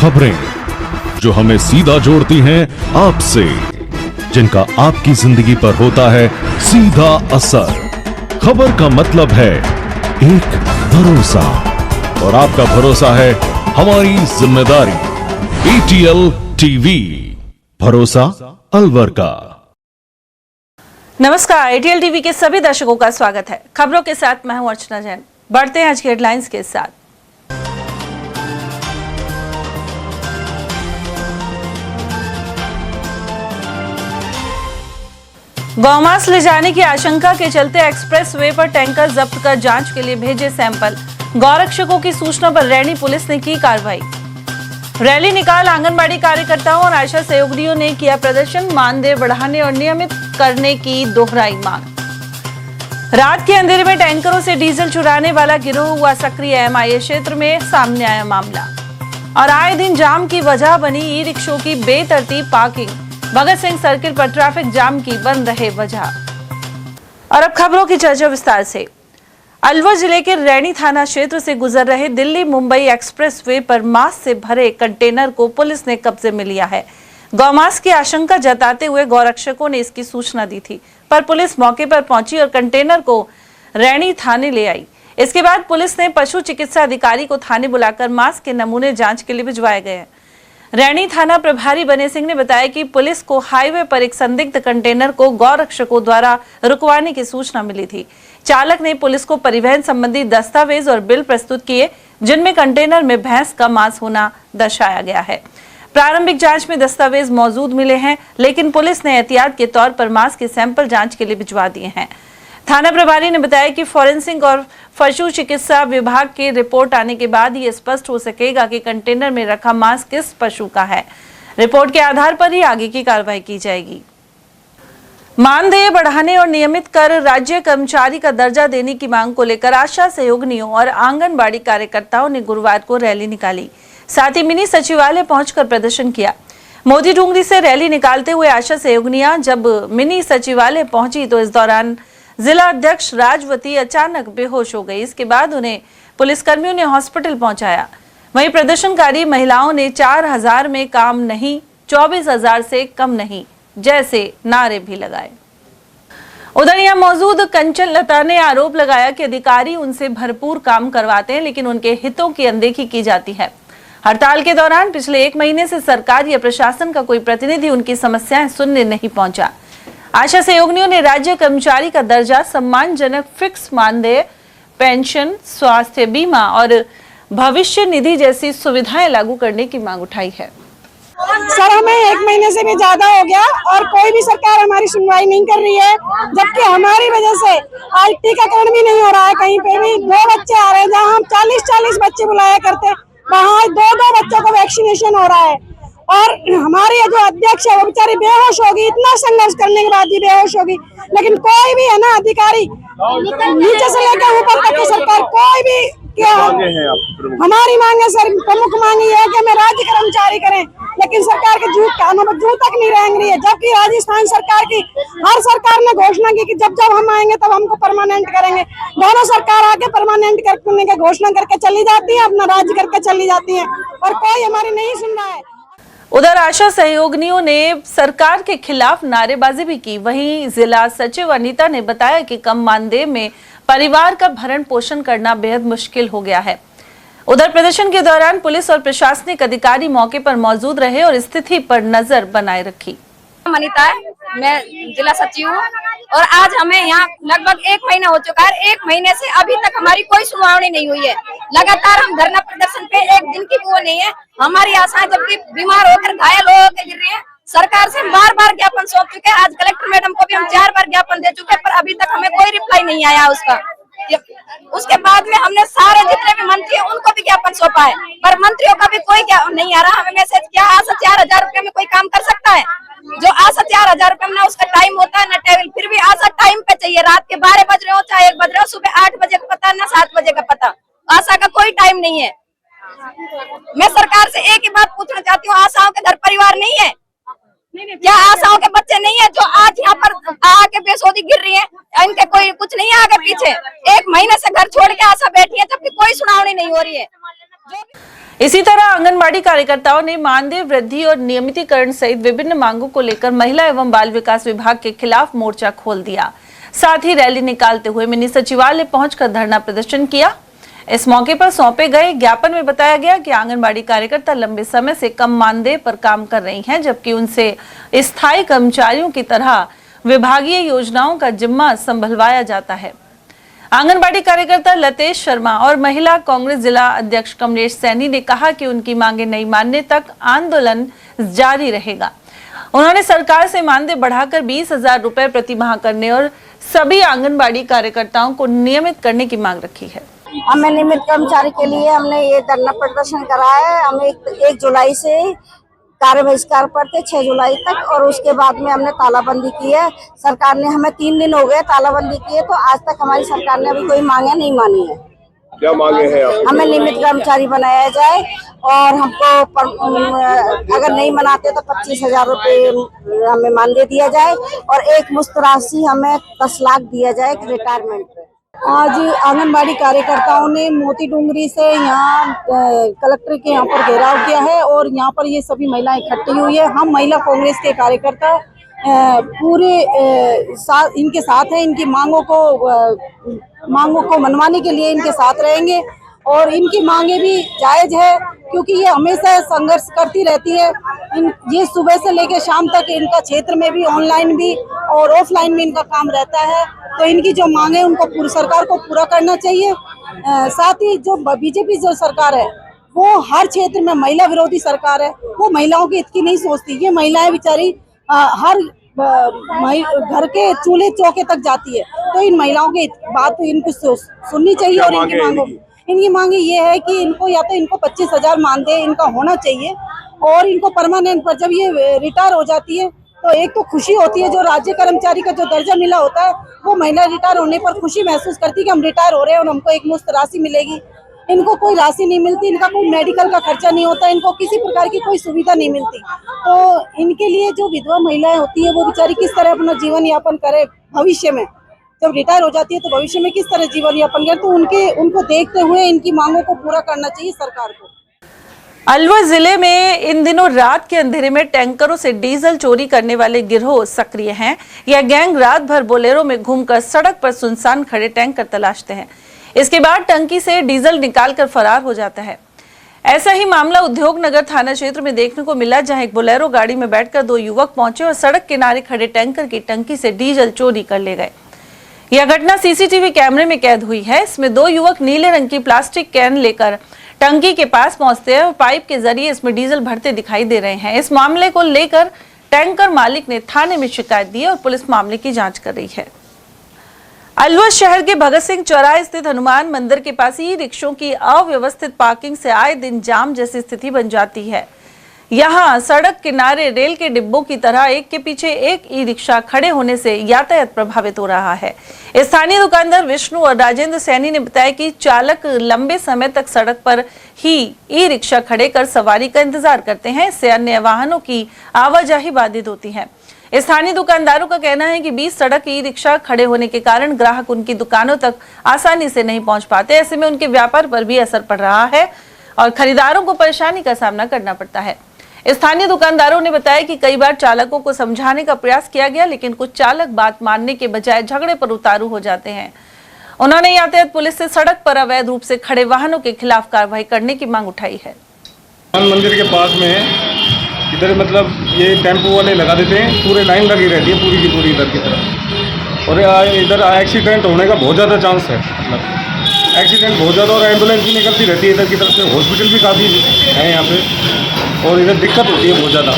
खबरें जो हमें सीधा जोड़ती हैं आपसे, जिनका आपकी जिंदगी पर होता है सीधा असर। खबर का मतलब है एक भरोसा, और आपका भरोसा है हमारी जिम्मेदारी। ATL टीवी, भरोसा अलवर का। नमस्कार, ATL टीवी के सभी दर्शकों का स्वागत है। खबरों के साथ मैं हूं अर्चना जैन। बढ़ते हैं आज की हेडलाइंस के साथ। गौमांस ले जाने की आशंका के चलते एक्सप्रेस वे पर टैंकर जब्त कर जांच के लिए भेजे सैंपल। गौरक्षकों की सूचना पर रैनी पुलिस ने की कार्रवाई। रैली निकाल आंगनबाड़ी कार्यकर्ताओं और आशा सहयोगियों ने किया प्रदर्शन। मानदेय बढ़ाने और नियमित करने की दोहराई मांग। रात के अंधेरे में टैंकरों से डीजल चुराने वाला गिरोह हुआ सक्रिय। MIA क्षेत्र में सामने आया मामला। और आए दिन जाम की वजह बनी ई-रिक्शों की बेतरतीब पार्किंग। भगत सिंह सर्किल पर ट्रैफिक जाम की बन रहे वजह। और अब खबरों की चर्चा विस्तार से। अलवर जिले के रैनी थाना क्षेत्र से गुजर रहे दिल्ली मुंबई एक्सप्रेस वे पर मांस से भरे कंटेनर को पुलिस ने कब्जे में लिया है। गौमांस की आशंका जताते हुए गौरक्षकों ने इसकी सूचना दी थी, पर पुलिस मौके पर पहुंची और कंटेनर को रैनी थाने ले आई। इसके बाद पुलिस ने पशु चिकित्सा अधिकारी को थाने बुलाकर मांस के नमूने जांच के लिए भिजवाए गए। रैनी थाना प्रभारी बने सिंह ने बताया कि पुलिस को हाईवे पर एक संदिग्ध कंटेनर को गौरक्षकों द्वारा रुकवाने की सूचना मिली थी। चालक ने पुलिस को परिवहन संबंधी दस्तावेज और बिल प्रस्तुत किए, जिनमें कंटेनर में भैंस का मांस होना दर्शाया गया है। प्रारंभिक जांच में दस्तावेज मौजूद मिले हैं, लेकिन पुलिस ने एहतियात के तौर पर मांस के सैंपल जांच के लिए भिजवा दिए हैं। थाना प्रभारी ने बताया कि फॉरेंसिक और पशु चिकित्सा विभाग की रिपोर्ट आने के बाद ये स्पष्ट हो सकेगा कि कंटेनर में रखा मांस किस पशु का है। रिपोर्ट के आधार पर ही आगे की कार्रवाई की जाएगी। मानदेय बढ़ाने और नियमित कर राज्य कर्मचारी का दर्जा देने की मांग को लेकर आशा सहयोगियों और आंगनबाड़ी कार्यकर्ताओं ने गुरुवार को रैली निकाली। साथ ही मिनी सचिवालय पहुंचकर प्रदर्शन किया। मोदी डूंगरी से रैली निकालते हुए आशा सहयोगियां जब मिनी सचिवालय पहुंची तो इस दौरान जिला अध्यक्ष राजवती अचानक बेहोश हो गई। इसके बाद उन्हें पुलिसकर्मियों ने हॉस्पिटल पहुंचाया। वहीं प्रदर्शनकारी महिलाओं ने 4000 में काम नहीं, 24,000 से कम नहीं जैसे नारे भी लगाए। उधर यहाँ मौजूद कंचन लता ने आरोप लगाया कि अधिकारी उनसे भरपूर काम करवाते हैं, लेकिन उनके हितों की अनदेखी की जाती है। हड़ताल के दौरान पिछले 1 महीने से सरकार या प्रशासन का कोई प्रतिनिधि उनकी समस्याएं सुनने नहीं पहुंचा। आशा सहयोगियों ने राज्य कर्मचारी का दर्जा, सम्मानजनक फिक्स मानदेय, पेंशन, स्वास्थ्य बीमा और भविष्य निधि जैसी सुविधाएं लागू करने की मांग उठाई है। सर, हमें 1 महीने से भी ज्यादा हो गया और कोई भी सरकार हमारी सुनवाई नहीं कर रही है, जबकि हमारी वजह से आज टीकाकरण भी नहीं हो रहा है। कहीं पे भी 2 बच्चे आ रहे हैं, जहाँ हम 40-40 बच्चे बुलाया करते, वहाँ 2-2 बच्चों को वैक्सीनेशन हो रहा है। और हमारी जो अध्यक्ष है वो बेचारी बेहोश होगी, इतना संघर्ष करने के बाद भी बेहोश होगी। लेकिन कोई भी है ना अधिकारी, नीचे से लेकर ऊपर तक की सरकार कोई भी क्या हमारी मांग है सर, प्रमुख मांग ये है कि हमें राज्य कर्मचारी करें, लेकिन सरकार के जूत कानों में जूं तक नहीं रेंग रही है। जबकि राजस्थान सरकार की हर सरकार ने घोषणा की कि जब जब हम आएंगे तब हमको परमानेंट करेंगे। दोनों सरकार आके परमानेंट करने की घोषणा करके चली जाती है, अपना राज्य करके चली जाती है, और कोई हमारी नहीं सुन रहा है। उधर आशा सहयोगियों ने सरकार के खिलाफ नारेबाजी भी की। वहीं जिला सचिव अनीता ने बताया कि कम मानदेय में परिवार का भरण पोषण करना बेहद मुश्किल हो गया है। उधर प्रदर्शन के दौरान पुलिस और प्रशासनिक अधिकारी मौके पर मौजूद रहे और स्थिति पर नजर बनाए रखी। अनीता है, मैं जिला सचिव हूँ और आज हमें यहाँ लगभग 1 महीना हो चुका है। 1 महीने से अभी तक हमारी कोई सुनवाई नहीं हुई है। लगातार हम धरना प्रदर्शन पे, 1 दिन की वो नहीं है। हमारी आशाएं जबकि बीमार होकर घायल होकर गिर रही है। सरकार से बार-बार ज्ञापन सौंप चुके हैं। आज कलेक्टर मैडम को भी हम 4 बार ज्ञापन दे चुके हैं, पर अभी तक हमें कोई रिप्लाई नहीं आया उसका। उसके बाद में हमने सारे जितने भी मंत्री हैं उनको भी ज्ञापन सौंपा है, पर मंत्रियों का भी कोई नहीं आ रहा। हमें मैसेज किया, आशा 4000 रुपए में कोई काम कर सकता है? जो आशा 4000 रुपए में ना उसका टाइम होता है ना टेबल, फिर भी आशा टाइम पे चाहिए। रात के 12 बज रहे हो चाहे 1 बज रहे हो, सुबह 8 बजे का पता ना 7 बजे का पता, आशा का कोई टाइम नहीं है। मैं सरकार से एक ही बात पूछना चाहती हूँ, आशाओं के घर परिवार नहीं है क्या? आशाओं के बच्चे नहीं है जो आज यहाँ पर आके बेसौदी गिर रही है? इनके कोई कुछ नहीं है आगे पीछे? 1 महीने से घर छोड़ के आशा बैठी है, जबकि कोई सुनावनी नहीं हो रही है। इसी तरह आंगनबाड़ी कार्यकर्ताओं ने मानदेय वृद्धि और नियमितीकरण सहित विभिन्न मांगों को लेकर महिला एवं बाल विकास विभाग के खिलाफ मोर्चा खोल दिया। साथ ही रैली निकालते हुए मिनी सचिवालय पहुंचकर धरना प्रदर्शन किया। इस मौके पर सौंपे गए ज्ञापन में बताया गया कि आंगनबाड़ी कार्यकर्ता लंबे समय से कम मानदेय पर काम कर रही हैं, जबकि उनसे स्थायी कर्मचारियों की तरह विभागीय योजनाओं का जिम्मा संभलवाया जाता है। आंगनबाड़ी कार्यकर्ता लतेश शर्मा और महिला कांग्रेस जिला अध्यक्ष कमलेश सैनी ने कहा कि उनकी मांगे नहीं मानने तक आंदोलन जारी रहेगा। उन्होंने सरकार से मानदेय बढ़ाकर 20,000 रुपए प्रति माह करने और सभी आंगनबाड़ी कार्यकर्ताओं को नियमित करने की मांग रखी है। हमें नियमित कर्मचारी के लिए हमने ये धरना प्रदर्शन करा है। हम 1 जुलाई से कार्य बहिष्कार पर थे 6 जुलाई तक, और उसके बाद में हमने तालाबंदी की है। सरकार ने हमें 3 दिन हो गए तालाबंदी किए, तो आज तक हमारी सरकार ने अभी कोई मांगे नहीं मानी है। क्या मांगे हैं आप? हमें नियमित कर्मचारी बनाया जाए, और हमको अगर नहीं बनाते तो 25,000 रुपये हमें मानदेय दिया जाए, और एक मुश्त राशि हमें 10 लाख दिया जाए रिटायरमेंट पे। आज आंगनबाड़ी कार्यकर्ताओं ने मोती डूंगरी से यहाँ कलेक्टर के यहाँ पर घेराव किया है, और यहाँ पर ये सभी महिलाएं इकट्ठी हुई है। हम महिला कांग्रेस के कार्यकर्ता पूरे इनके साथ हैं। इनकी मांगों को मनवाने के लिए इनके साथ रहेंगे, और इनकी मांगे भी जायज है, क्योंकि ये हमेशा संघर्ष करती रहती है। ये सुबह से लेकर शाम तक इनका क्षेत्र में भी ऑनलाइन भी और ऑफलाइन में इनका काम रहता है। तो इनकी जो मांगे उनको पूरी सरकार को पूरा करना चाहिए। साथ ही जो बीजेपी जो सरकार है वो हर क्षेत्र में महिला विरोधी सरकार है। वो महिलाओं के हित की नहीं सोचती। ये महिलाएं बेचारी हर घर के चूल्हे चौके तक जाती है, तो इन महिलाओं की बात इनको सुननी चाहिए। और इनकी मांगे ये है कि इनको या तो इनको 25,000 मानदेय इनका होना चाहिए, और इनको परमानेंट पर जब ये रिटायर हो जाती है तो एक तो खुशी होती है, जो राज्य कर्मचारी का जो दर्जा मिला होता है वो महिला रिटायर होने पर खुशी महसूस करती है कि हम रिटायर हो रहे हैं और हमको एक मुफ्त राशि मिलेगी। इनको कोई राशि नहीं मिलती, इनका कोई मेडिकल का खर्चा नहीं होता, इनको किसी प्रकार की कोई सुविधा नहीं मिलती। तो इनके लिए जो विधवा महिलाएं होती है वो बेचारी किस तरह अपना जीवन यापन करे भविष्य में, जब रिटायर हो जाती है तो भविष्य में किस तरह जीवन यापन करे। तो उनको देखते हुए इनकी मांगों को पूरा करना चाहिए सरकार को। अलवर जिले में इन दिनों रात के अंधेरे में टैंकरों से डीजल चोरी करने वाले गिरोह सक्रिय हैं। यह गैंग रात भर बोलेरो में घूमकर सड़क पर सुनसान खड़े टैंकर तलाशते हैं। इसके बाद टंकी से डीजल निकालकर फरार हो जाता है। ऐसा ही मामला उद्योग नगर थाना क्षेत्र में देखने को मिला, जहां एक बोलेरो गाड़ी में बैठकर 2 युवक पहुंचे और सड़क किनारे खड़े टैंकर की टंकी से डीजल चोरी कर ले गए। यह घटना सीसीटीवी कैमरे में कैद हुई है। इसमें 2 युवक नीले रंग की प्लास्टिक कैन लेकर टंकी के पास पहुंचते हैं और पाइप के जरिए इसमें डीजल भरते दिखाई दे रहे हैं। इस मामले को लेकर टैंकर मालिक ने थाने में शिकायत दी और पुलिस मामले की जांच कर रही है। अलवर शहर के भगत सिंह चौराहे स्थित हनुमान मंदिर के पास ई रिक्शों की अव्यवस्थित पार्किंग से आए दिन जाम जैसी स्थिति बन जाती है। यहाँ सड़क किनारे रेल के डिब्बों की तरह एक के पीछे एक ई रिक्शा खड़े होने से यातायात प्रभावित हो रहा है। स्थानीय दुकानदार विष्णु और राजेंद्र सैनी ने बताया कि चालक लंबे समय तक सड़क पर ही ई रिक्शा खड़े कर सवारी का इंतजार करते हैं। इससे अन्य वाहनों की आवाजाही बाधित होती है। स्थानीय दुकानदारों का कहना है कि बीच सड़क ई रिक्शा खड़े होने के कारण ग्राहक उनकी दुकानों तक आसानी से नहीं पहुंच पाते। ऐसे में उनके व्यापार पर भी असर पड़ रहा है और खरीदारों को परेशानी का सामना करना पड़ता है। स्थानीय दुकानदारों ने बताया कि कई बार चालकों को समझाने का प्रयास किया गया, लेकिन कुछ चालक बात मानने के बजाय झगड़े पर उतारू हो जाते हैं। उन्होंने यातायात पुलिस से सड़क पर अवैध रूप से खड़े वाहनों के खिलाफ कार्रवाई करने की मांग उठाई है। मंदिर के पास में इधर मतलब ये टेम्पो वाले लगा देते हैं, पूरे लाइन लगी रहती है पूरी की पूरी इधर की तरफ, और इधर एक्सीडेंट होने का बहुत ज़्यादा चांस है। मतलब एक्सीडेंट बहुत ज़्यादा, और एम्बुलेंस भी निकलती रहती है इधर की तरफ से। हॉस्पिटल भी काफ़ी है यहाँ पे, और इधर दिक्कत होती है बहुत ज़्यादा।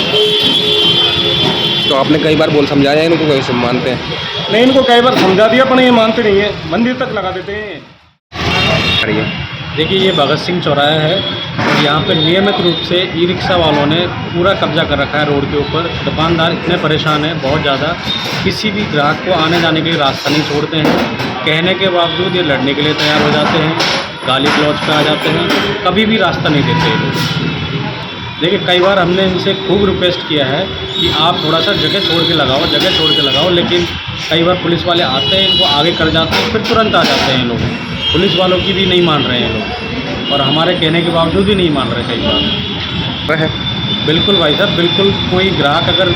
तो आपने कई बार बोल समझाया इनको, कैसे मानते हैं? नहीं, इनको कई बार समझा दिया पर ये मानते नहीं है, मंदिर तक लगा देते हैं। देखिए, ये भगत सिंह चौराहा है और यहाँ पे नियमित रूप से ई रिक्शा वालों ने पूरा कब्जा कर रखा है रोड के ऊपर। दुकानदार इतने परेशान हैं बहुत ज़्यादा, किसी भी ग्राहक को आने जाने के लिए रास्ता नहीं छोड़ते हैं। कहने के बावजूद ये लड़ने के लिए तैयार हो जाते हैं, गाली गलौज पे आ जाते हैं, कभी भी रास्ता नहीं देते ये लोग। देखिए, कई बार हमने इनसे खूब रिक्वेस्ट किया है कि आप थोड़ा सा जगह छोड़ के लगाओ, जगह छोड़ के लगाओ, लेकिन कई बार पुलिस वाले आते हैं, इनको आगे कर जाते हैं, फिर तुरंत आ जाते हैं लोग। पुलिस वालों की भी नहीं मान रहे हैं लोग। और हमारे कहने के बावजूद ही नहीं मान रहे कई बार। है बिल्कुल भाई साहब, बिल्कुल। कोई ग्राहक अगर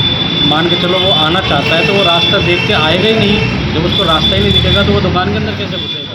मान के चलो वो आना चाहता है तो वो रास्ता देख के आएगा ही नहीं। जब उसको रास्ता ही नहीं दिखेगा तो वो दुकान के अंदर कैसे घुसेगा।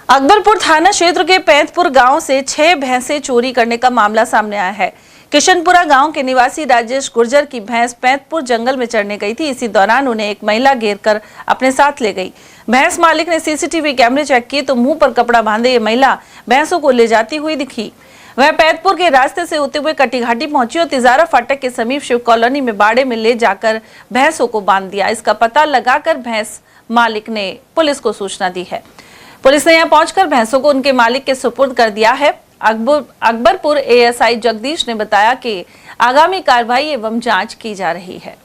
अकबरपुर थाना क्षेत्र के पैंतपुर गांव से 6 भैंसें चोरी करने का मामला सामने आया है। किशनपुरा गांव के निवासी राजेश गुर्जर की भैंस पैंतपुर जंगल में चढ़ने गई थी। इसी दौरान उन्हें एक महिला घेर कर अपने साथ ले गई। भैंस मालिक ने सीसीटीवी कैमरे चेक किए तो मुंह पर कपड़ा बांधे ये महिला भैंसों को ले जाती हुई दिखी। वह पैंतपुर के रास्ते से होते हुए कटीघाटी पहुंची और तिजारा फाटक के समीप शिव कॉलोनी में बाड़े में ले जाकर भैंसों को बांध दिया। इसका पता लगाकर भैंस मालिक ने पुलिस को सूचना दी है। पुलिस ने यहां पहुंचकर भैंसों को उनके मालिक के सुपुर्द कर दिया है। अकबरपुर एएसआई जगदीश ने बताया कि आगामी कार्रवाई एवं जांच की जा रही है।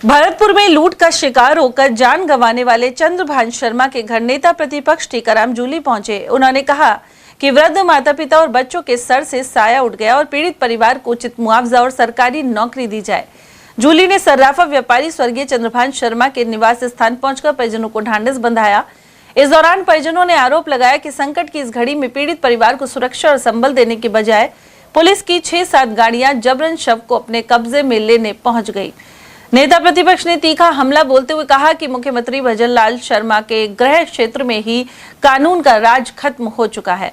भरतपुर में लूट का शिकार होकर जान गंवाने वाले चंद्रभान शर्मा के घर नेता प्रतिपक्ष टीकाराम जूली पहुंचे। उन्होंने कहा कि वृद्ध माता पिता और बच्चों के सर से साया उठ गया और पीड़ित परिवार को उचित मुआवजा और सरकारी नौकरी दी जाए। जूली ने सर्राफा व्यापारी स्वर्गीय चंद्रभान शर्मा के निवास स्थान पहुंचकर परिजनों को ढांढस बंधाया। इस दौरान परिजनों ने आरोप लगाया कि संकट की इस घड़ी में पीड़ित परिवार को सुरक्षा और संबल देने के बजाय पुलिस की 6-7 गाड़ियां जबरन शव को अपने कब्जे में लेने पहुंच गई। नेता प्रतिपक्ष ने तीखा हमला बोलते हुए कहा कि मुख्यमंत्री भजनलाल शर्मा के गृह क्षेत्र में ही कानून का राज खत्म हो चुका है।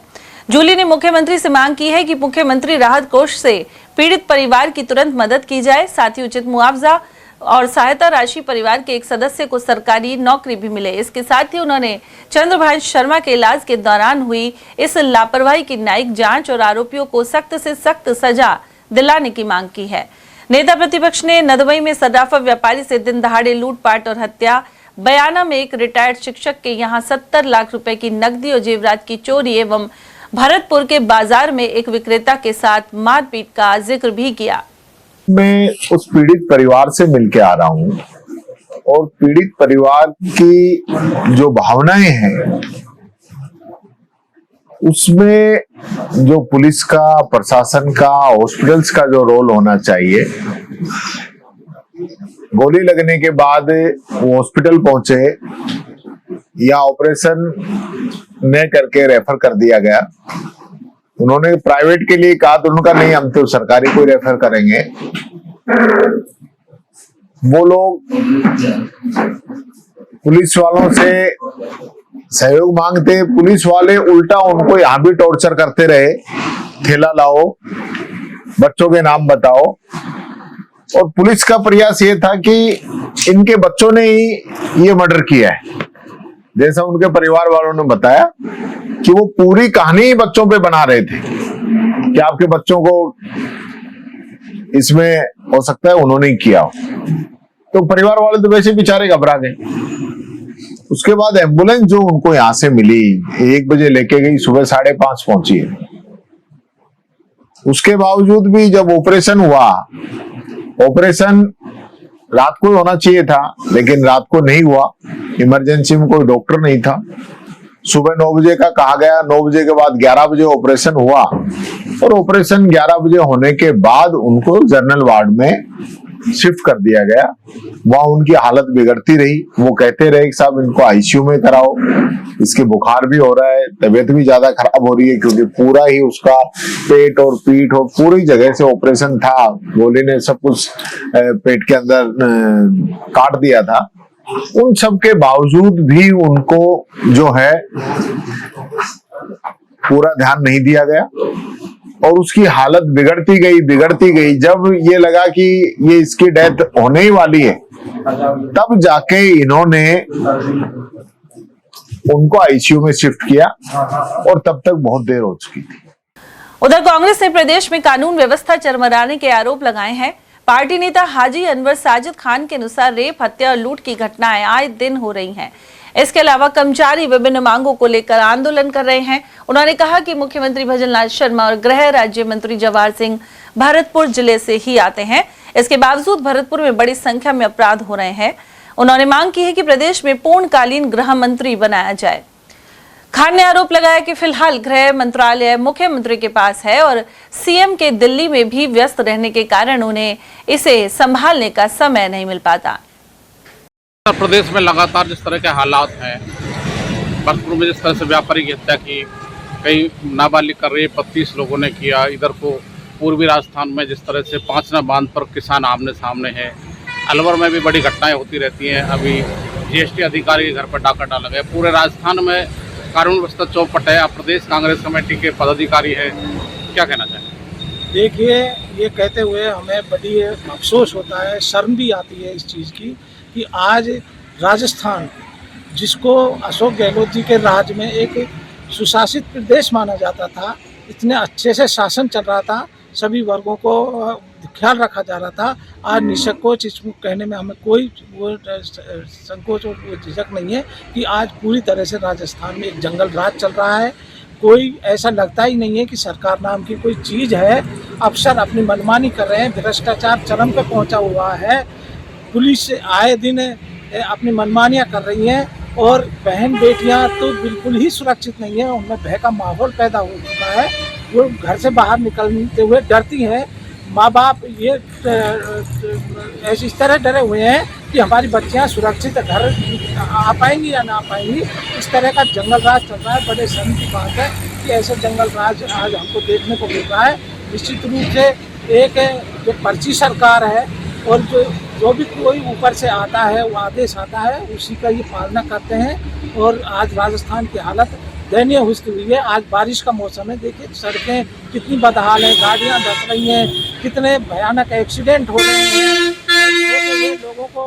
जूली ने मुख्यमंत्री से मांग की है कि मुख्यमंत्री राहत कोष से पीड़ित परिवार की तुरंत मदद की जाए, साथ ही उचित मुआवजा और सहायता राशि परिवार के एक सदस्य को सरकारी नौकरी भी मिले। इसके साथ ही उन्होंने चंद्रभान शर्मा के इलाज के दौरान हुई इस लापरवाही की न्यायिक जांच और आरोपियों को सख्त से सख्त सजा दिलाने की मांग की है। नेता प्रतिपक्ष ने नदवई में सर्राफा व्यापारी से दिन दहाड़े लूटपाट और हत्या, बयाना में एक रिटायर्ड शिक्षक के यहां 70 लाख रुपए की नकदी और जेवरात की चोरी एवं भरतपुर के बाजार में एक विक्रेता के साथ मारपीट का जिक्र भी किया। मैं उस पीड़ित परिवार से मिलके आ रहा हूँ और पीड़ित परिवार की जो भावनाएं हैं उसमें जो पुलिस का, प्रशासन का, हॉस्पिटल्स का जो रोल होना चाहिए। गोली लगने के बाद वो हॉस्पिटल पहुंचे या ऑपरेशन न करके रेफर कर दिया गया। उन्होंने प्राइवेट के लिए कहा तो उनका नहीं, हम तो सरकारी को रेफर करेंगे। वो लोग पुलिस वालों से सहयोग मांगते, पुलिस वाले उल्टा उनको यहाँ भी टॉर्चर करते रहे, थैला लाओ, बच्चों के नाम बताओ। और पुलिस का प्रयास ये था कि इनके बच्चों ने ही ये मर्डर किया है। जैसा उनके परिवार वालों ने बताया कि वो पूरी कहानी ही बच्चों पे बना रहे थे कि आपके बच्चों को इसमें हो सकता है उन्होंने ही किया हो। तो परिवार वाले तो वैसे बेचारे घबरा गए। उसके बाद एम्बुलेंस जो उनको यहां से मिली 1 बजे लेके गई, सुबह 5:30 पहुंची है। उसके बावजूद भी जब ऑपरेशन हुआ, ऑपरेशन रात को होना चाहिए था लेकिन रात को नहीं हुआ, इमरजेंसी में कोई डॉक्टर नहीं था। सुबह 9 बजे का कहा गया, 9 बजे के बाद 11 बजे ऑपरेशन हुआ और ऑपरेशन 11 बजे होने के बाद उनको जनरल वार्ड में शिफ्ट कर दिया गया। वहां उनकी हालत बिगड़ती रही। वो कहते रहे कि साहब इनको आईसीयू में कराओ, इसके बुखार भी हो रहा है, तबीयत भी ज्यादा खराब हो रही है, क्योंकि पूरा ही उसका पेट और पीठ और पूरी जगह से ऑपरेशन था। गोली ने सब कुछ पेट के अंदर काट दिया था। उन सब के बावजूद भी उनको जो है पूरा ध्यान नहीं दिया गया और उसकी हालत बिगड़ती गई। जब ये लगा कि ये इसकी डेथ होने ही वाली है, तब जाके इन्होंने उनको आईसीयू में शिफ्ट किया और तब तक बहुत देर हो चुकी थी। उधर कांग्रेस ने प्रदेश में कानून व्यवस्था चरमराने के आरोप लगाए हैं। पार्टी नेता हाजी अनवर साजिद खान के अनुसार रेप, हत्या और लूट की घटनाएं आए दिन हो रही हैं। इसके अलावा कर्मचारी विभिन्न मांगों को लेकर आंदोलन कर रहे हैं। उन्होंने कहा कि मुख्यमंत्री भजनलाल शर्मा और गृह राज्य मंत्री जवाहर सिंह भरतपुर जिले से ही आते हैं। इसके बावजूद भरतपुर में बड़ी संख्या में अपराध हो रहे हैं। उन्होंने मांग की है कि प्रदेश में पूर्णकालीन गृह मंत्री बनाया जाए। खान ने आरोप लगाया कि फिलहाल गृह मंत्रालय मुख्यमंत्री के पास है और सीएम के दिल्ली में भी व्यस्त रहने के कारण उन्हें इसे संभालने का समय नहीं मिल पाता। उत्तर प्रदेश में लगातार जिस तरह के हालात हैं, भरतपुर में जिस तरह से व्यापारी की हत्या की, कई नाबालिग कर रही है, 32 लोगों ने किया। इधर को पूर्वी राजस्थान में जिस तरह से पांचना बांध पर किसान आमने सामने हैं, अलवर में भी बड़ी घटनाएं होती रहती हैं। अभी जीएसटी अधिकारी के घर पर डाका डाला गया। पूरे राजस्थान में कानून व्यवस्था चौपट है। आप प्रदेश कांग्रेस कमेटी के पदाधिकारी हैं, क्या कहना चाहेंगे? देखिए, ये कहते हुए हमें बड़ी अफसोस होता है, शर्म भी आती है इस चीज़ की कि आज राजस्थान, जिसको अशोक गहलोत जी के राज में एक सुशासित प्रदेश माना जाता था, इतने अच्छे से शासन चल रहा था, सभी वर्गों को ख्याल रखा जा रहा था, आज निसंकोच इसको कहने में हमें कोई संकोच और झिझक नहीं है कि आज पूरी तरह से राजस्थान में एक जंगल राज चल रहा है। कोई ऐसा लगता ही नहीं है कि सरकार नाम की कोई चीज़ है। अफसर अपनी मनमानी कर रहे हैं, भ्रष्टाचार चरम पे पहुंचा हुआ है। पुलिस आए दिन अपनी मनमानियां कर रही हैं और बहन बेटियां तो बिल्कुल ही सुरक्षित नहीं है। उनमें भय का माहौल पैदा हो चुका है। वो घर से बाहर निकलते हुए डरती हैं। माँ बाप ये ऐसी इस तरह डरे हुए हैं कि हमारी बच्चियां सुरक्षित घर आ पाएंगी या ना आ पाएंगी। इस तरह का जंगल राज चल रहा है। बड़े शर्म की बात है कि ऐसे जंगल राज आज हमको देखने को मिल रहा है। निश्चित रूप से एक जो पर्ची सरकार है और जो भी कोई ऊपर से आता है, वो आदेश आता है, उसी का ये पालना करते हैं। और आज राजस्थान की हालत दयनीय हुई है। आज बारिश का मौसम है, देखिए सड़कें कितनी बदहाल है, गाड़ियां धस रही हैं, कितने भयानक एक्सीडेंट हो रहे हैं, लोगों को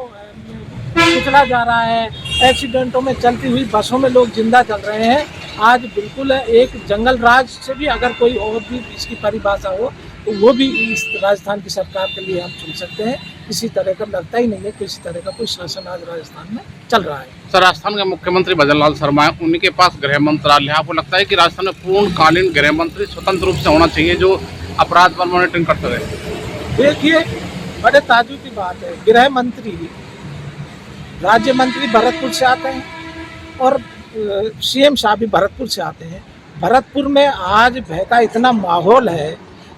कुचला जा रहा है, एक्सीडेंटों में चलती हुई बसों में लोग जिंदा चल रहे हैं। आज बिल्कुल एक जंगल राज से भी अगर कोई और भी इसकी परिभाषा हो तो वो भी इस राजस्थान की सरकार के लिए हम चुन सकते हैं। किसी तरह का लगता ही नहीं है किसी तरह का कोई शासन आज राजस्थान में चल रहा है। सर, राजस्थान के मुख्यमंत्री भजनलाल शर्मा है, उनके पास गृह मंत्रालय है। आपको लगता है कि राजस्थान में पूर्णकालीन गृह मंत्री स्वतंत्र रूप से होना चाहिए जो अपराध पर मॉनिटरिंग करते रहे? देखिए, बड़े ताजुब की बात है, गृह मंत्री राज्य मंत्री भरतपुर से आते हैं और सीएम साहब भी भरतपुर से आते हैं। भरतपुर में आज भय का इतना माहौल है,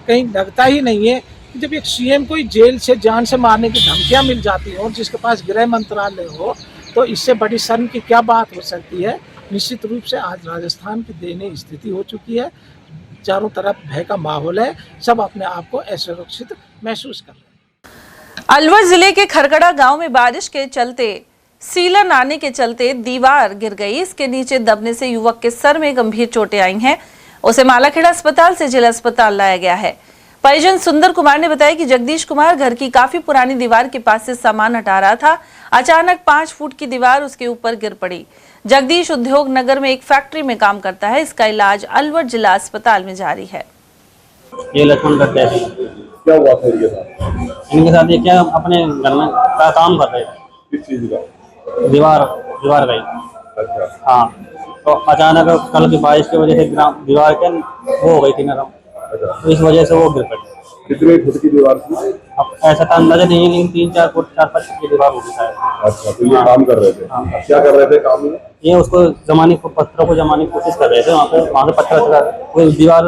कहीं लगता ही नहीं है कि जब एक सीएम को जेल से जान से मारने की धमकियां मिल जाती हो और जिसके पास गृह मंत्रालय हो, तो इससे बड़ी शर्म की क्या बात हो सकती है। निश्चित रूप से आज राजस्थान की दयनीय स्थिति हो चुकी है। चारों तरफ भय का माहौल है, सब अपने आप को असुरक्षित महसूस कर रहे हैं। अलवर जिले के खरकड़ा गांव में बारिश के चलते सीलन आने के चलते दीवार गिर गई। इसके नीचे दबने से युवक के सर में गंभीर चोटें आई हैं। उसे मालाखेड़ा अस्पताल से जिला अस्पताल लाया गया है। परिजन सुंदर कुमार ने बताया कि जगदीश कुमार घर की काफी पुरानी दीवार के पास से सामान हटा रहा था। अचानक 5 फुट की दीवार उसके ऊपर गिर पड़ी। जगदीश उद्योग नगर में एक फैक्ट्री में काम करता है। इसका इलाज अलवर जिला अस्पताल में जारी है। ये लक्ष्मण करते हैं। क्या हुआ था इनके साथ? ये क्या अपने घर में काम कर रहे थे। किस चीज का? दीवार गई। अच्छा। हाँ, तो अचानक कल की बारिश की वजह से दीवार के वो हो गई थी नरम, तो इस वजह से वो गिर पड़ी। कितने फुट की दीवार थी? अब ऐसा तो अंदाजा नहीं है, लेकिन 3-4 फुट 4-5 फुट की दीवार होगी शायद। अच्छा, तो ये काम कर रहे थे? हाँ। क्या कर रहे थे काम में? ये उसको पत्थरों को जमाने की कोशिश कर रहे थे। वहाँ से पत्थर कोई दीवार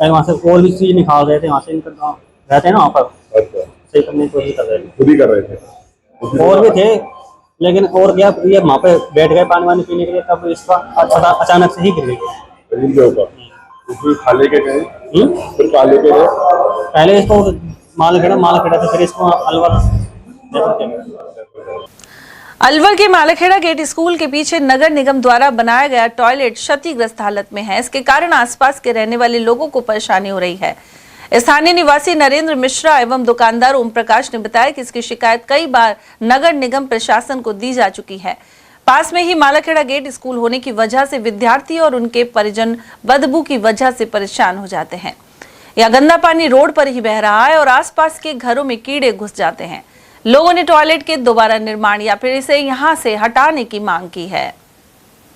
वहाँ से और भी चीज निकाल रहे थे। वहाँ से रहते हैं ना वहाँ पर। अच्छा, सही करने की कोशिश कर रहे थे। खुद ही कर रहे थे? और भी थे, लेकिन और क्या, ये वहाँ पे बैठ गए पानी वानी पीने के लिए, तब इसका अचानक से ही गिर गई इनके ऊपर। फिर खा लेके गए? फिर खा लेके गए? पहले इसको मालाखेड़ा से, फिर इसको अलवर। अलवर के मालाखेड़ा गेट स्कूल के पीछे नगर निगम द्वारा बनाया गया टॉयलेट क्षतिग्रस्त हालत में है। इसके कारण आसपास के रहने वाले लोगों को परेशानी हो रही है। स्थानीय निवासी नरेंद्र मिश्रा एवं दुकानदार ओम प्रकाश ने बताया कि इसकी शिकायत कई बार नगर निगम प्रशासन को दी जा चुकी है। पास में ही मालाखेड़ा गेट स्कूल होने की वजह से विद्यार्थी और उनके परिजन बदबू की वजह से परेशान हो जाते हैं। यह गंदा पानी रोड पर ही बह रहा है और आसपास के घरों में कीड़े घुस जाते हैं। लोगों ने टॉयलेट के दोबारा निर्माण या फिर इसे यहां से हटाने की मांग की है।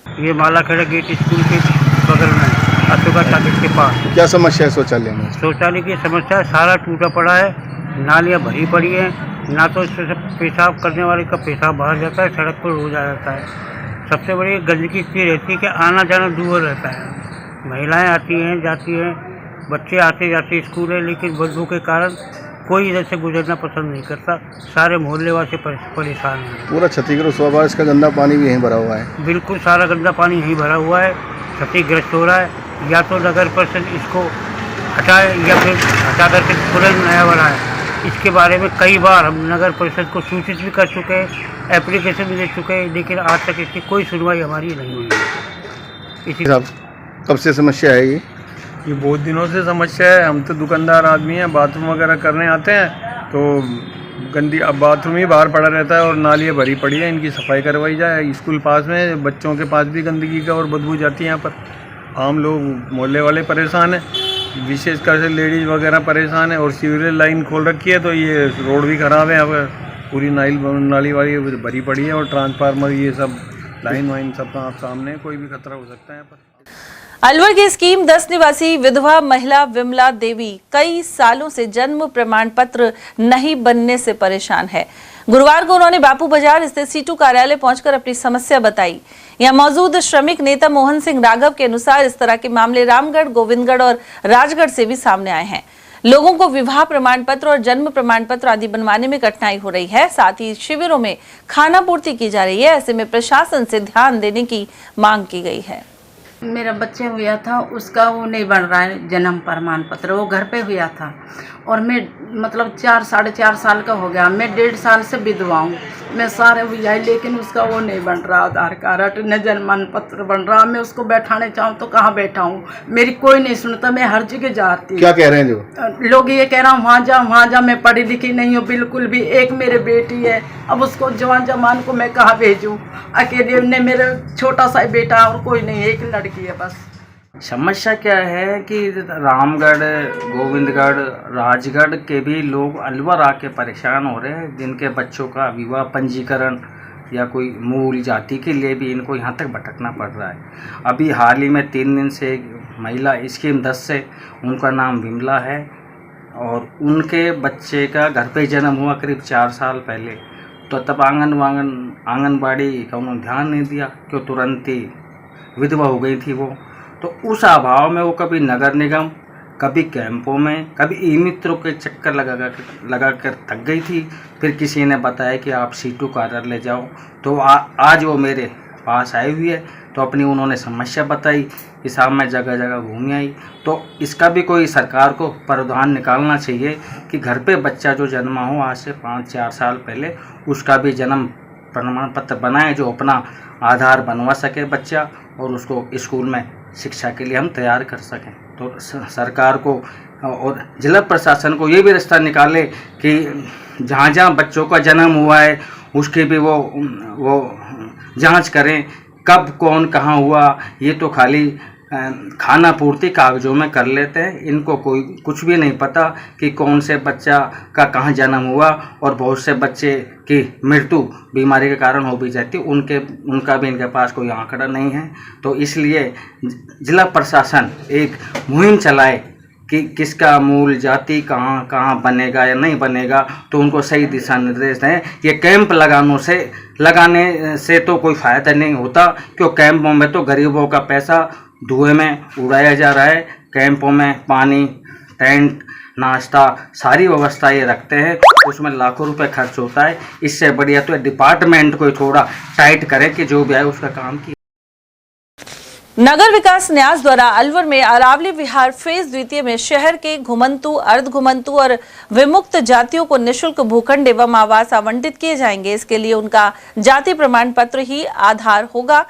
ये मालाखेड़ा गेट स्कूल के बगल में अशोका टाकिज के पास क्या समस्या है शौचालय में? शौचालय की समस्या सारा टूटा पड़ा है, नालियाँ भरी पड़ी हैं, ना तो इससे पेशाब करने वाले का पेशाब बाहर जाता है, सड़क पर रोज आ जाता है। सबसे बड़ी गंदगी इसलिए रहती है कि आना जाना दूर रहता है। महिलाएं आती हैं जाती हैं, बच्चे आते जाते स्कूल है, लेकिन बदबू के कारण कोई इधर से गुजरना पसंद नहीं करता। सारे मोहल्ले वाले परेशान हैं। पूरा क्षतिग्रस्त हुआ, इसका गंदा पानी भी यहीं भरा हुआ है। बिल्कुल सारा गंदा पानी यहीं भरा हुआ है, क्षतिग्रस्त हो रहा है। या तो नगर परिषद इसको हटाए या फिर हटा करके तुरंत नया बनाए। इसके बारे में कई बार हम नगर परिषद को सूचित भी कर चुके हैं, एप्लीकेशन भी दे चुके हैं, लेकिन आज तक इसकी कोई सुनवाई हमारी नहीं हुई है। इसी कब से समस्या है ये बहुत दिनों से समस्या है। हम तो दुकानदार आदमी हैं, बाथरूम वगैरह करने आते हैं तो गंदी अब बाथरूम ही बाहर पड़ा रहता है और नालियाँ भरी पड़ी है, इनकी सफाई करवाई जाए। स्कूल पास में, बच्चों के पास भी गंदगी का और बदबू जाती है यहाँ पर। आम लोग मोहल्ले वाले परेशान हैं, विशेषकर से लेडीज़ वगैरह परेशान है। और सीवरेज लाइन खोल रखी है तो ये रोड भी ख़राब है, यहाँ पर पूरी नाली वाली भरी पड़ी है और ट्रांसफार्मर ये सब लाइन वाइन सब आप सामने, कोई भी खतरा हो सकता है यहाँ पर। अलवर की स्कीम 10 निवासी विधवा महिला विमला देवी कई सालों से जन्म प्रमाण पत्र नहीं बनने से परेशान है। गुरुवार को उन्होंने बापू बाजार स्थित सीटू कार्यालय पहुंचकर अपनी समस्या बताई। यहां मौजूद श्रमिक नेता मोहन सिंह राघव के अनुसार इस तरह के मामले रामगढ़, गोविंदगढ़ और राजगढ़ से भी सामने आए हैं। लोगों को विवाह प्रमाण पत्र और जन्म प्रमाण पत्र आदि बनवाने में कठिनाई हो रही है। साथ ही शिविरों में खाना पूर्ति की जा रही है। ऐसे में प्रशासन से ध्यान देने की मांग की गई है। मेरा बच्चे हुआ था, उसका वो नहीं बन रहा है जन्म प्रमाण पत्र, वो घर पे हुआ था और मैं मतलब 4-4.5 साल का हो गया। मैं 1.5 साल से विधवा हूँ, मैं सारे हुआ है लेकिन उसका वो नहीं बन रहा, आधार कार्ड न जन्म पत्र बन रहा। मैं उसको बैठाने चाहूँ तो कहाँ बैठाऊँ, मेरी कोई नहीं सुनता। मैं हर जगह जाती। क्या कह रहे हैं जो लोग? ये कह रहा हूँ वहाँ जा, मैं पढ़ी लिखी नहीं हूँ बिल्कुल भी। एक मेरे बेटी है, अब उसको जवान जमान को मैं कहाँ भेजूँ? अकेले ने मेरा छोटा सा बेटा और कोई नहीं है, एक लड़की है बस। समस्या क्या है कि रामगढ़, गोविंदगढ़, राजगढ़ के भी लोग अलवर आके परेशान हो रहे हैं, जिनके बच्चों का विवाह पंजीकरण या कोई मूल जाति के लिए भी इनको यहाँ तक भटकना पड़ रहा है। अभी हाल ही में 3 दिन से एक महिला स्कीम 10 से, उनका नाम विमला है और उनके बच्चे का घर पे जन्म हुआ करीब 4 साल पहले। तो तब आंगनबाड़ी का उन्होंने ध्यान नहीं दिया, क्यों तुरंत ही विधवा हो गई थी वो। तो उस अभाव में वो कभी नगर निगम, कभी कैंपों में, कभी ई मित्रों के चक्कर लगा कर थक गई थी। फिर किसी ने बताया कि आप सीटू कार्यालय जाओ, तो आज वो मेरे पास आई हुई है। तो अपनी उन्होंने समस्या बताई कि साहब मैं जगह जगह घूम आई। तो इसका भी कोई सरकार को प्रावधान निकालना चाहिए कि घर पे बच्चा जो जन्मा हो आज से 5-4 साल पहले, उसका भी जन्म प्रमाण पत्र बनाए, जो अपना आधार बनवा सके बच्चा और उसको स्कूल में शिक्षा के लिए हम तैयार कर सकें। तो सरकार को और जिला प्रशासन को ये भी रास्ता निकाले कि जहाँ जहाँ बच्चों का जन्म हुआ है उसकी भी वो जांच करें, कब कौन कहाँ हुआ। ये तो खाली खाना पूर्ति कागजों में कर लेते हैं, इनको कोई कुछ भी नहीं पता कि कौन से बच्चा का कहाँ जन्म हुआ। और बहुत से बच्चे की मृत्यु बीमारी के कारण हो भी जाती, उनका भी इनके पास कोई आंकड़ा नहीं है। तो इसलिए जिला प्रशासन एक मुहिम चलाए कि किसका मूल जाति कहाँ कहाँ बनेगा या नहीं बनेगा, तो उनको सही दिशा निर्देश दें। ये कैंप लगाने से तो कोई फ़ायदा नहीं होता, क्यों कैंपों में तो गरीबों का पैसा धुएं में उड़ाया जा रहा है। कैंपों में पानी, टेंट, नाश्ता, सारी व्यवस्था ये रखते हैं, उसमें लाखों रुपए खर्च होता है। इससे बढ़िया तो डिपार्टमेंट को थोड़ा टाइट करें कि जो भी आए उसका काम किया। नगर विकास न्यास द्वारा अलवर में अरावली विहार फेज 2 में शहर के घुमंतु, अर्ध घुमंतु और विमुक्त जातियों को निःशुल्क भूखंड एवं आवास आवंटित किए जाएंगे। इसके लिए उनका जाति प्रमाण पत्र ही आधार होगा।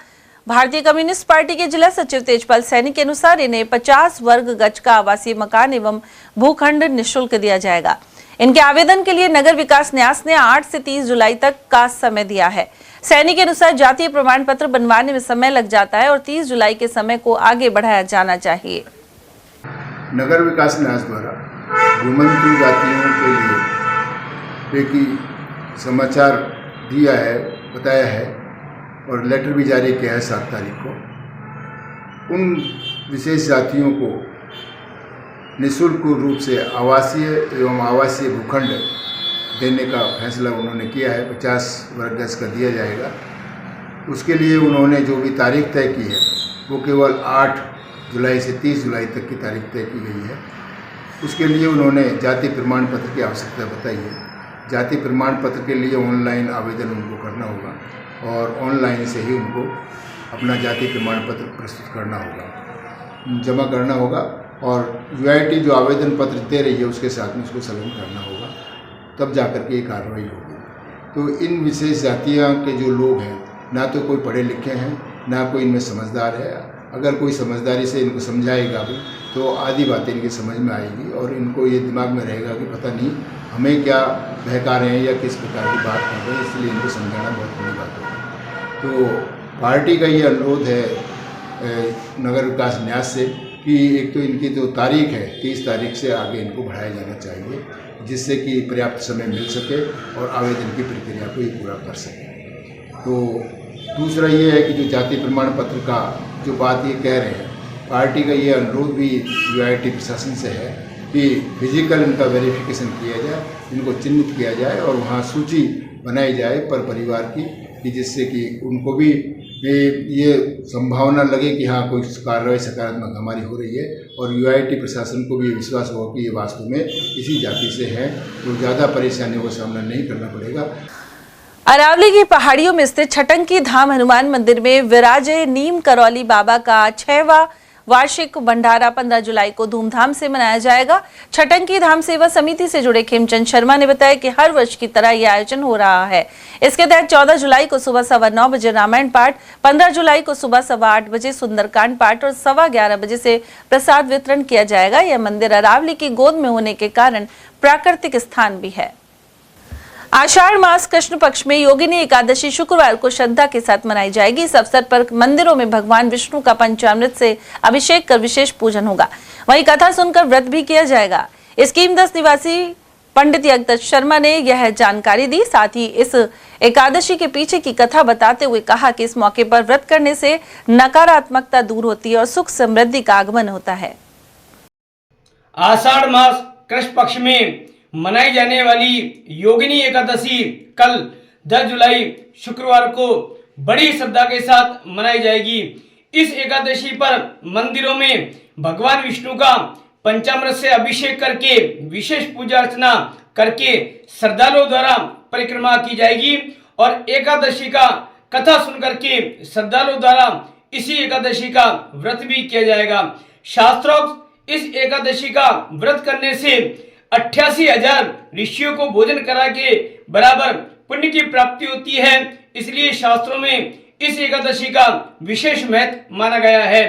भारतीय कम्युनिस्ट पार्टी के जिला सचिव तेजपाल सैनी के अनुसार इन्हें 50 वर्ग गज का आवासीय मकान एवं भूखंड निःशुल्क दिया जाएगा। इनके आवेदन के लिए नगर विकास न्यास ने 8 से 30 जुलाई तक का समय दिया है। सैनी के अनुसार जातीय प्रमाण पत्र बनवाने में समय लग जाता है और 30 जुलाई के समय को आगे बढ़ाया जाना चाहिए। नगर विकास न्यास द्वारा घुमंतु जातियों के लिए एक समाचार दिया है, बताया है और लेटर भी जारी किया है 7 तारीख को। उन विशेष जातियों को निःशुल्क रूप से आवासीय एवं आवासीय भूखंड देने का फैसला उन्होंने किया है। 50 वर्ग गज का दिया जाएगा। उसके लिए उन्होंने जो भी तारीख तय की है वो केवल 8 जुलाई से 30 जुलाई तक की तारीख तय की गई है। उसके लिए उन्होंने जाति प्रमाण पत्र की आवश्यकता बताई है। जाति प्रमाण पत्र के लिए ऑनलाइन आवेदन उनको करना होगा और ऑनलाइन से ही उनको अपना जाति प्रमाण पत्र प्रस्तुत करना होगा। जमा करना होगा और यूआईटी जो आवेदन पत्र दे रही है उसके साथ में उसको संलग्न करना होगा, तब जाकर के ये कार्रवाई होगी। तो इन विशेष जातियों के जो लोग हैं ना तो कोई पढ़े लिखे हैं ना कोई इनमें समझदार है। अगर कोई समझदारी से इनको समझाएगा भी तो आधी बातें इनकी समझ में आएगी और इनको ये दिमाग में रहेगा कि पता नहीं हमें क्या बहका रहे हैं या किस प्रकार की बात कर रहे हैं, इसलिए इनको समझाना बहुत बड़ी बात है। तो पार्टी का ये अनुरोध है नगर विकास न्यास से कि एक तो इनकी जो तारीख है 30 तारीख से आगे इनको बढ़ाया जाना चाहिए, जिससे कि पर्याप्त समय मिल सके और आवेदन की प्रक्रिया को ये पूरा कर सके। तो दूसरा ये है कि जो जाति प्रमाण पत्र का जो बात ये कह रहे हैं, पार्टी का ये अनुरोध भी यूआईटी प्रशासन से है कि फिजिकल इनका वेरिफिकेशन किया जाए, इनको चिन्हित किया जाए और वहाँ सूची बनाई जाए पर परिवार की, कि जिससे कि उनको भी ये संभावना लगे कि हाँ कोई कार्रवाई सकारात्मक हमारी हो रही है और यूआईटी प्रशासन को भी विश्वास हो कि ये वास्तव में इसी जाति से है, तो ज़्यादा परेशानियों का सामना नहीं करना पड़ेगा। अरावली की पहाड़ियों में स्थित छटंकी धाम हनुमान मंदिर में विराजे नीम करौली बाबा का 6वां वार्षिक भंडारा 15 जुलाई को धूमधाम से मनाया जाएगा। छटंकी धाम सेवा समिति से जुड़े खेमचंद शर्मा ने बताया कि हर वर्ष की तरह यह आयोजन हो रहा है। इसके तहत 14 जुलाई को सुबह 9:15 बजे रामायण पाठ, 15 जुलाई को सुबह 8:15 बजे सुंदरकांड पाठ और 11:15 बजे से प्रसाद वितरण किया जाएगा। यह मंदिर अरावली की गोद में होने के कारण प्राकृतिक स्थान भी है। आषाढ़ मास कृष्ण पक्ष में योगिनी एकादशी शुक्रवार को श्रद्धा के साथ मनाई जाएगी। इस अवसर पर मंदिरों में भगवान विष्णु का पंचामृत से अभिषेक कर विशेष पूजन होगा। वहीं कथा सुनकर व्रत भी किया जाएगा। इस कीमदस निवासी पंडित यज्ञदत्त शर्मा ने यह जानकारी दी। साथ ही इस एकादशी के पीछे की कथा बताते हुए कहा कि इस मौके पर व्रत करने से नकारात्मकता दूर होती है और सुख समृद्धि का आगमन होता है। आषाढ़ मास कृष्ण पक्ष में मनाई जाने वाली योगिनी एकादशी कल 10 जुलाई शुक्रवार को बड़ी श्रद्धा के साथ मनाई जाएगी। इस एकादशी पर मंदिरों में भगवान विष्णु का पंचामृत से अभिषेक करके विशेष पूजा अर्चना करके श्रद्धालुओं द्वारा परिक्रमा की जाएगी और एकादशी का कथा सुन करके श्रद्धालुओं द्वारा इसी एकादशी का व्रत भी किया जाएगा। शास्त्रोक्त इस एकादशी का व्रत करने से 88,000 ऋषियों को भोजन करा के बराबर पुण्य की प्राप्ति होती है। इसलिए शास्त्रों में इस एकादशी का विशेष महत्व माना गया है।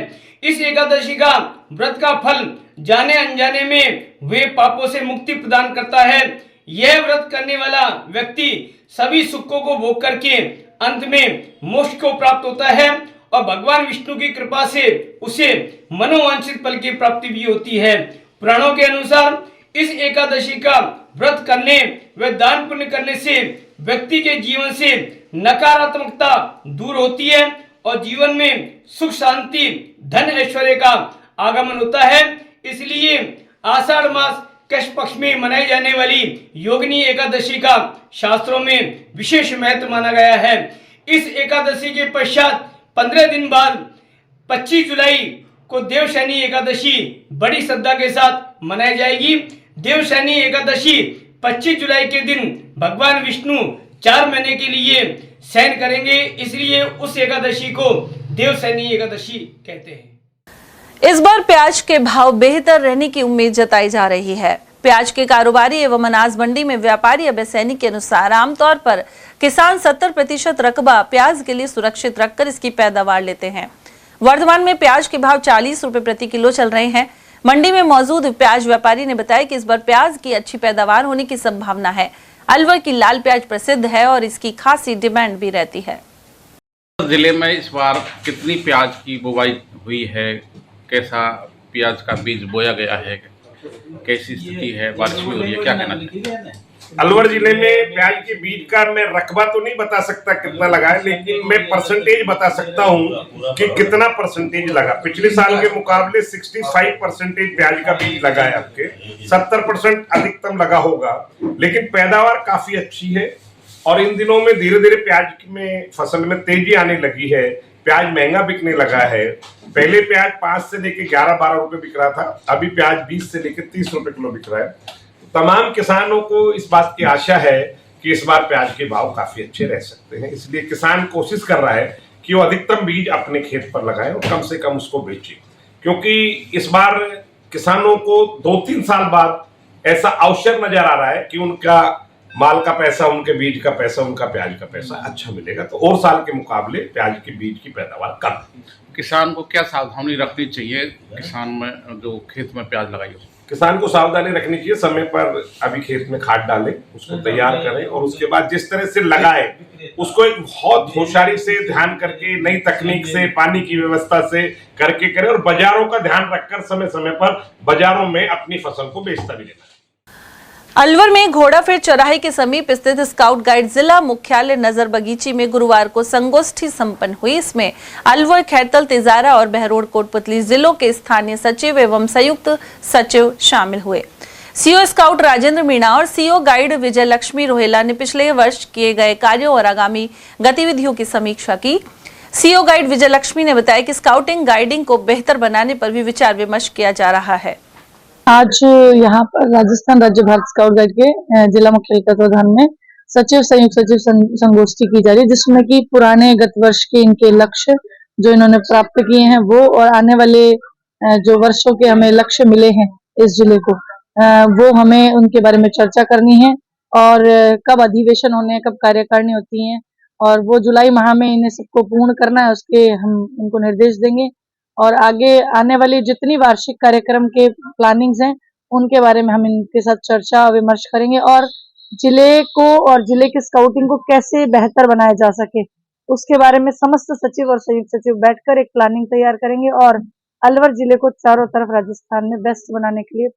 इस एकादशी का व्रत का फल जाने अनजाने में वे पापों से मुक्ति प्रदान करता है। यह व्रत करने वाला व्यक्ति सभी सुखों को भोग करके अंत में मोक्ष को प्राप्त होता है और भगवान विष्णु की कृपा से उसे मनोवांछित फल की प्राप्ति भी होती है। पुराणों के अनुसार इस एकादशी का व्रत करने व दान पुण्य करने से व्यक्ति के जीवन से नकारात्मकता दूर होती है और जीवन में सुख शांति धन ऐश्वर्य का आगमन होता है। इसलिए आषाढ़ मास कृष्ण पक्ष में मनाई जाने वाली योगिनी एकादशी का शास्त्रों में विशेष महत्व माना गया है। इस एकादशी के पश्चात 15 दिन बाद 25 जुलाई को देवशयनी एकादशी बड़ी श्रद्धा के साथ मनाई जाएगी। देवशयनी एकादशी 25 जुलाई के दिन भगवान विष्णु 4 महीने के लिए शयन करेंगे, इसलिए उस एकादशी को देवशयनी एकादशी कहते हैं। इस बार प्याज के भाव बेहतर रहने की उम्मीद जताई जा रही है। प्याज के कारोबारी एवं अनाज मंडी में व्यापारी अभय सैनी के अनुसार आमतौर पर किसान 70% रकबा प्याज के लिए सुरक्षित रखकर इसकी पैदावार लेते हैं। वर्तमान में प्याज के भाव 40 रुपए प्रति किलो चल रहे हैं। मंडी में मौजूद प्याज व्यापारी ने बताया कि इस बार प्याज की अच्छी पैदावार होने की संभावना है। अलवर की लाल प्याज प्रसिद्ध है और इसकी खासी डिमांड भी रहती है। जिले में इस बार कितनी प्याज की बुवाई हुई है, कैसा प्याज का बीज बोया गया है, कैसी स्थिति है, बारिश भी हो रही है, क्या कहना चाहिए? अलवर जिले में प्याज के बीज का मैं रकबा तो नहीं बता सकता कितना लगा है, लेकिन मैं परसेंटेज बता सकता हूँ कि कितना परसेंटेज लगा। पिछले साल के मुकाबले 65% प्याज का बीज लगा है, आपके 70% अधिकतम लगा होगा, लेकिन पैदावार काफी अच्छी है और इन दिनों में धीरे धीरे प्याज में फसल में तेजी आने लगी है। प्याज महंगा बिकने लगा है। पहले प्याज 5 से लेके 11-12 रुपए बिक रहा था, अभी प्याज 20 से लेके 30 रुपए किलो बिक रहा है। तमाम किसानों को इस बात की आशा है कि इस बार प्याज के भाव काफी अच्छे रह सकते हैं, इसलिए किसान कोशिश कर रहा है कि वो अधिकतम बीज अपने खेत पर लगाए और कम से कम उसको बेचे, क्योंकि इस बार किसानों को 2-3 साल बाद ऐसा अवसर नजर आ रहा है कि उनका माल का पैसा, उनके बीज का पैसा, उनका प्याज का पैसा अच्छा मिलेगा। तो और साल के मुकाबले प्याज के बीज की पैदावार कम। किसान को क्या सावधानी रखनी चाहिए, किसान में जो खेत में प्याज लगाई हो? किसान को सावधानी रखनी चाहिए, समय पर अभी खेत में खाद डालें, उसको तैयार करें और उसके बाद जिस तरह से लगाए उसको एक बहुत होशियारी से ध्यान करके, नई तकनीक से, पानी की व्यवस्था से करके करें और बाजारों का ध्यान रखकर समय समय पर बाजारों में अपनी फसल को बेचता भी रहना। अलवर में घोड़ाफेर चौराहे के समीप स्थित स्काउट गाइड जिला मुख्यालय नजर बगीची में गुरुवार को संगोष्ठी संपन्न हुई। इसमें अलवर, खैरतल, तिजारा और बहरोड कोटपुतली जिलों के स्थानीय सचिव एवं संयुक्त सचिव शामिल हुए। सीओ स्काउट राजेंद्र मीणा और सीओ गाइड विजय लक्ष्मी रोहेला ने पिछले वर्ष किए गए कार्यों और आगामी गतिविधियों की समीक्षा की। सीओ गाइड विजय लक्ष्मी ने बताया कि स्काउटिंग गाइडिंग को बेहतर बनाने पर भी विचार विमर्श किया जा रहा है। आज यहाँ पर राजस्थान राज्य भारत स्काउट गाइड के जिला मुख्यालय तत्वाधान में सचिव, संयुक्त सचिव संगोष्ठी की जा रही है, जिसमें कि पुराने गत वर्ष के इनके लक्ष्य जो इन्होंने प्राप्त किए हैं वो, और आने वाले जो वर्षों के हमें लक्ष्य मिले हैं इस जिले को, वो हमें उनके बारे में चर्चा करनी है और कब अधिवेशन होने हैं, कब कार्यकारिणी होती है और वो जुलाई माह में इन्हें सबको पूर्ण करना है, उसके हम इनको निर्देश देंगे। और आगे आने वाली जितनी वार्षिक कार्यक्रम के प्लानिंग्स हैं उनके बारे में हम इनके साथ चर्चा विमर्श करेंगे और जिले को और जिले की स्काउटिंग को कैसे बेहतर बनाया जा सके उसके बारे में समस्त सचिव और संयुक्त सचिव बैठकर एक प्लानिंग तैयार करेंगे और अलवर जिले को चारों तरफ राजस्थान में बेस्ट बनाने के लिए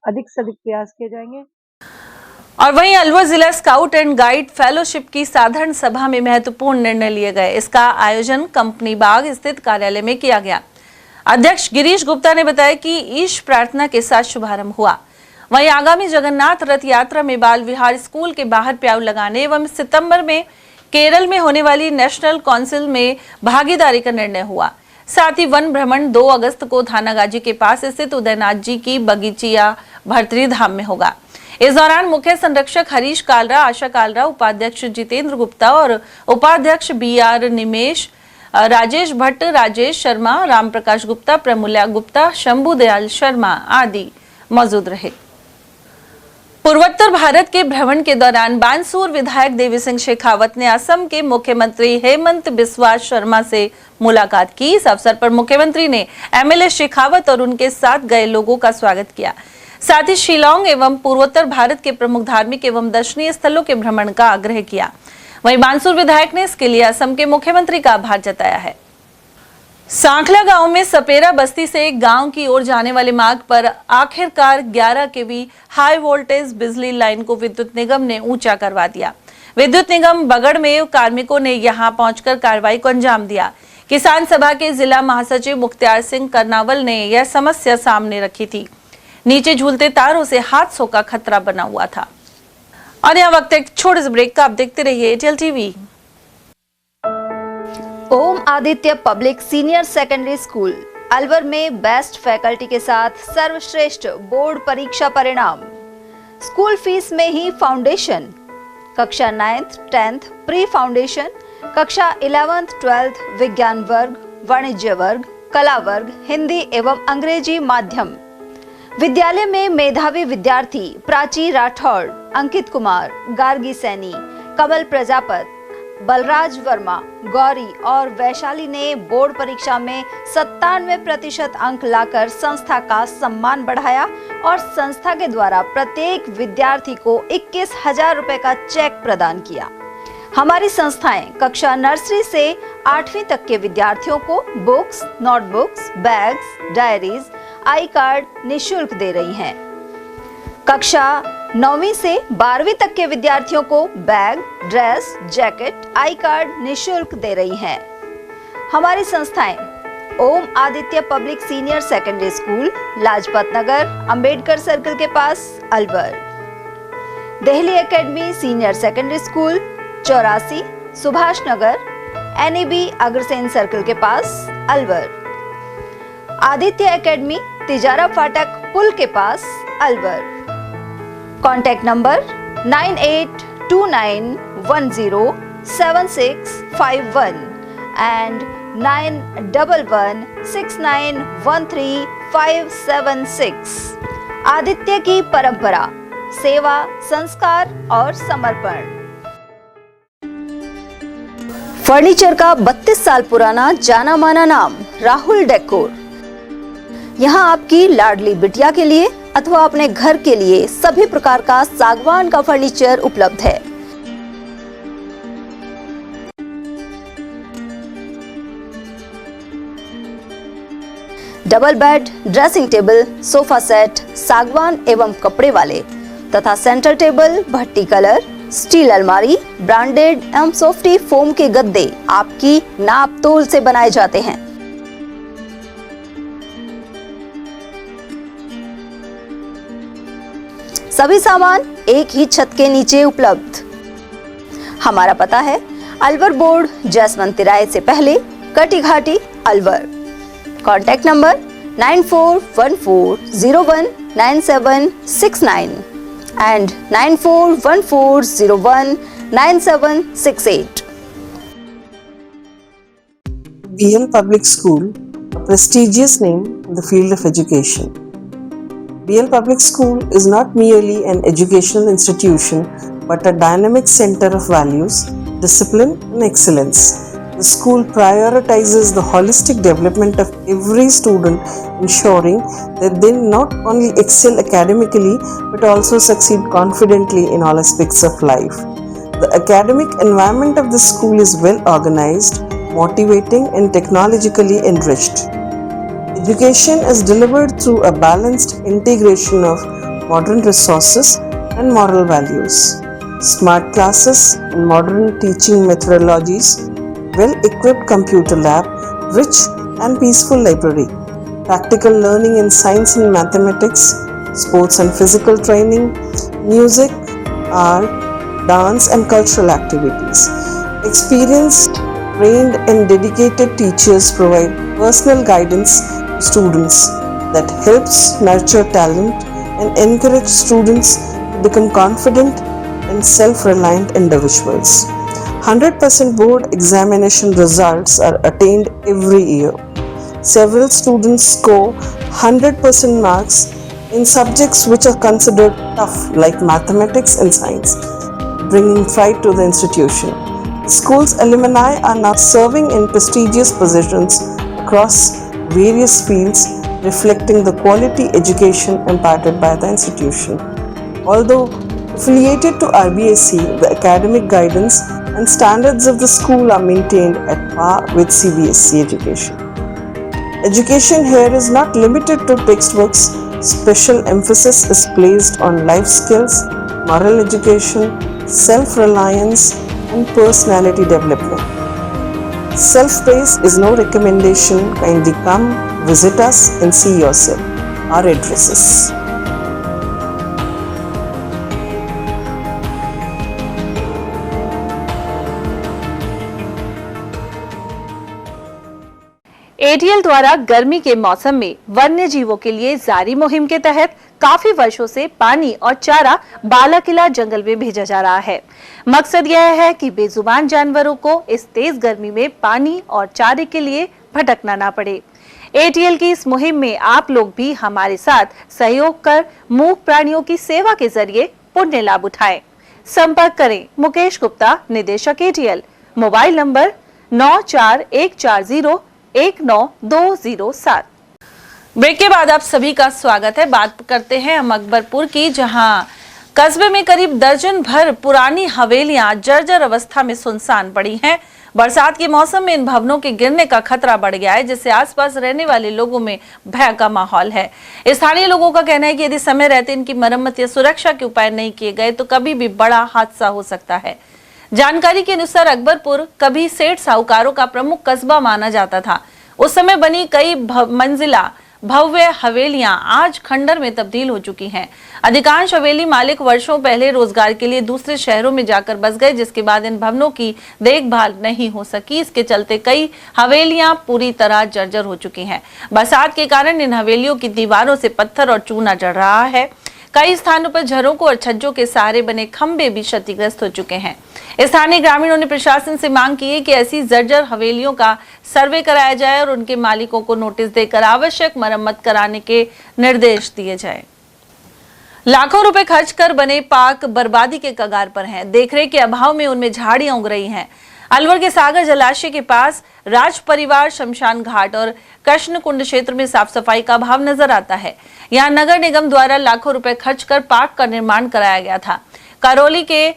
अधिक से अधिक प्रयास किए जाएंगे। और वहीं अलवर जिला स्काउट एंड गाइड फेलोशिप की साधारण सभा में महत्वपूर्ण निर्णय लिए गए। इसका आयोजन कंपनी बाग स्थित कार्यालय में किया गया। अध्यक्ष गिरीश गुप्ता ने बताया कि ईश प्रार्थना के साथ शुभारंभ हुआ। वहीं आगामी जगन्नाथ रथ यात्रा में बाल विहार स्कूल के बाहर प्याऊ लगाने एवं सितंबर में केरल में होने वाली नेशनल काउंसिल में भागीदारी का निर्णय हुआ। साथ ही वन भ्रमण 2 अगस्त को थानागाजी के पास स्थित उदयनाथ जी की बगीचिया भरतरी धाम में होगा। इस दौरान मुख्य संरक्षक हरीश कालरा, आशा कालरा, उपाध्यक्ष जितेंद्र गुप्ता और उपाध्यक्ष BR निमेश, राजेश भट्ट, राजेश शर्मा, राम प्रकाश गुप्ता, प्रमूल्या गुप्ता, शंभू दयाल शर्मा आदि मौजूद रहे। पूर्वोत्तर भारत के भ्रमण के दौरान बानसूर विधायक देवी सिंह शेखावत ने असम के मुख्यमंत्री हेमंत बिस्वा शर्मा से मुलाकात की। इस अवसर पर मुख्यमंत्री ने MLA शेखावत और उनके साथ गए लोगों का स्वागत किया। साथ ही शिलांग एवं पूर्वोत्तर भारत के प्रमुख धार्मिक एवं दर्शनीय स्थलों के भ्रमण का आग्रह किया। वहीं बानसूर विधायक ने इसके लिए असम के मुख्यमंत्री का आभार जताया है। सांखला गांव में सपेरा बस्ती से एक गांव की ओर जाने वाले मार्ग पर आखिरकार 11 kV हाई वोल्टेज बिजली लाइन को विद्युत निगम ने ऊंचा करवा दिया। विद्युत निगम बगड़ में कार्मिकों ने यहां पहुंचकर कार्रवाई को अंजाम दिया। किसान सभा के जिला महासचिव मुख्तार सिंह करनावल ने यह समस्या सामने रखी थी। नीचे झूलते तारों से हादसों का खतरा बना हुआ था। और यह वक्त एक छोटे से ब्रेक का, आप देखते रहिए ATL TV। Om Aditya public senior secondary school Alwar में बेस्ट फैकल्टी के साथ सर्वश्रेष्ठ बोर्ड परीक्षा परिणाम। स्कूल फीस में ही फाउंडेशन, कक्षा 9th 10th प्री फाउंडेशन, कक्षा 11th 12th विज्ञान वर्ग, वाणिज्य वर्ग, कला वर्ग, हिंदी एवं अंग्रेजी माध्यम। विद्यालय में मेधावी विद्यार्थी प्राची राठौड़, अंकित कुमार, गार्गी सैनी, कमल प्रजापत, बलराज वर्मा, गौरी और वैशाली ने बोर्ड परीक्षा में 97% अंक लाकर संस्था का सम्मान बढ़ाया और संस्था के द्वारा प्रत्येक विद्यार्थी को 21,000 रुपए का चेक प्रदान किया। हमारी संस्थाएं कक्षा नर्सरी से 8वीं तक के विद्यार्थियों को बुक्स, नोटबुक्स, बैग्स, डायरीज, आई कार्ड निःशुल्क दे रही हैं। कक्षा 9वीं से 12वीं तक के विद्यार्थियों को bag, dress, jacket, I card निःशुल्क दे रही हैं। हमारी संस्थाएं Om Aditya public senior secondary school, Lajpat Nagar, Ambedkar circle के पास, Alwar. Delhi academy senior secondary school, 84 Subhash Nagar, NEB Agrasen circle के पास, अलवर। आदित्य एकेडमी तिजारा फाटक पुल के पास, Alwar. Contact number 9829107651 and 9111691356। Aditya की परंपरा, सेवा, संस्कार और समर्पण। फर्नीचर का 32 साल पुराना जाना माना नाम राहुल डेकोर। यहाँ आपकी लाडली बिटिया के लिए अथवा अपने घर के लिए सभी प्रकार का सागवान का फर्नीचर उपलब्ध है। Double bed, dressing table, sofa set सागवान एवं कपड़े वाले तथा सेंटर टेबल, भट्टी कलर, स्टील अलमारी, ब्रांडेड एवं सॉफ्टी फोम के गद्दे आपकी नाप तोल से बनाए जाते हैं। सभी सामान एक ही छत के नीचे उपलब्ध। हमारा पता है अलवर बोर्ड, जसवंत तिराहे से पहले, Kati Ghati, Alwar. Contact number 9414019769 and 9414019768. BL Public School, a prestigious name in the field of education. BL Public School is not merely an educational institution but a dynamic center of values, discipline and excellence. The school prioritizes the holistic development of every student, ensuring that they not only excel academically but also succeed confidently in all aspects of life. The academic environment of the school is well organized, motivating and technologically enriched. Education is delivered through a balanced integration of modern resources and moral values. Smart classes and modern teaching methodologies, well-equipped computer lab, rich and peaceful library, practical learning in science and mathematics, sports and physical training, music, art, dance and cultural activities. Experienced, trained and dedicated teachers provide personal guidance to students that helps nurture talent and encourage students to become confident and self-reliant individuals. 100% board examination results are attained every year. Several students score 100% marks in subjects which are considered tough like mathematics and science, bringing pride to the institution. The school's alumni are now serving in prestigious positions across various fields, reflecting the quality education imparted by the institution. Although affiliated to RBSE, the academic guidance and standards of the school are maintained at par with CBSE education. Education here is not limited to textbooks. Special emphasis is placed on life skills, moral education, self-reliance, and personality development. Self-praise is no recommendation. Kindly come, visit us and see yourself. Our addresses. ATL द्वारा गर्मी के मौसम में वन्य जीवों के लिए जारी मुहिम के तहत काफी वर्षों से पानी और चारा बालाकिला जंगल में भेजा जा रहा है। मकसद यह है कि बेजुबान जानवरों को इस तेज गर्मी में पानी और चारे के लिए भटकना ना पड़े। एटीएल की इस मुहिम में आप लोग भी हमारे साथ सहयोग कर मूक प्राणियों की सेवा के जरिए पुण्य लाभ उठाएं। संपर्क करें मुकेश गुप्ता, निदेशक एटीएल, मोबाइल नंबर 9414019207। ब्रेक के बाद आप सभी का स्वागत है। बात करते हैं हम अकबरपुर की, जहां कस्बे में करीब दर्जन भर पुरानी हवेलियां जर्जर अवस्था में सुनसान पड़ी हैं। बरसात के मौसम में इन भवनों के गिरने का खतरा बढ़ गया है, जिससे आसपास रहने वाले लोगों में भय का माहौल है। स्थानीय लोगों का कहना है कि यदि समय रहते इनकी मरम्मत या सुरक्षा के उपाय नहीं किए गए तो कभी भी बड़ा हादसा हो सकता है। जानकारी के अनुसार अकबरपुर कभी सेठ साहूकारों का प्रमुख कस्बा माना जाता था। उस समय बनी कई मंजिला भव्य हवेलियां आज खंडर में तब्दील हो चुकी हैं। अधिकांश हवेली मालिक वर्षों पहले रोजगार के लिए दूसरे शहरों में जाकर बस गए, जिसके बाद इन भवनों की देखभाल नहीं हो सकी। इसके चलते कई हवेलियां पूरी तरह जर्जर हो चुकी हैं। बरसात के कारण इन हवेलियों की दीवारों से पत्थर और चूना चढ़ रहा है। कई स्थानों पर झरोकों और छज्जों के सहारे बने खंभे भी क्षतिग्रस्त हो चुके हैं। स्थानीय ग्रामीणों ने प्रशासन से मांग की है कि ऐसी जर्जर हवेलियों का सर्वे कराया जाए और उनके मालिकों को नोटिस देकर आवश्यक मरम्मत कराने के निर्देश दिए जाए। लाखों रुपए खर्च कर बने पार्क बर्बादी के कगार पर हैं। देखरेख के अभाव में उनमें झाड़ियां उग रही हैं। अलवर के सागर जलाशय के पास राज परिवार शमशान घाट और कृष्ण कुंड क्षेत्र में साफ सफाई का अभाव नजर आता है। यहाँ नगर निगम द्वारा लाखों रुपए खर्च कर पार्क का निर्माण कराया गया था। करौली के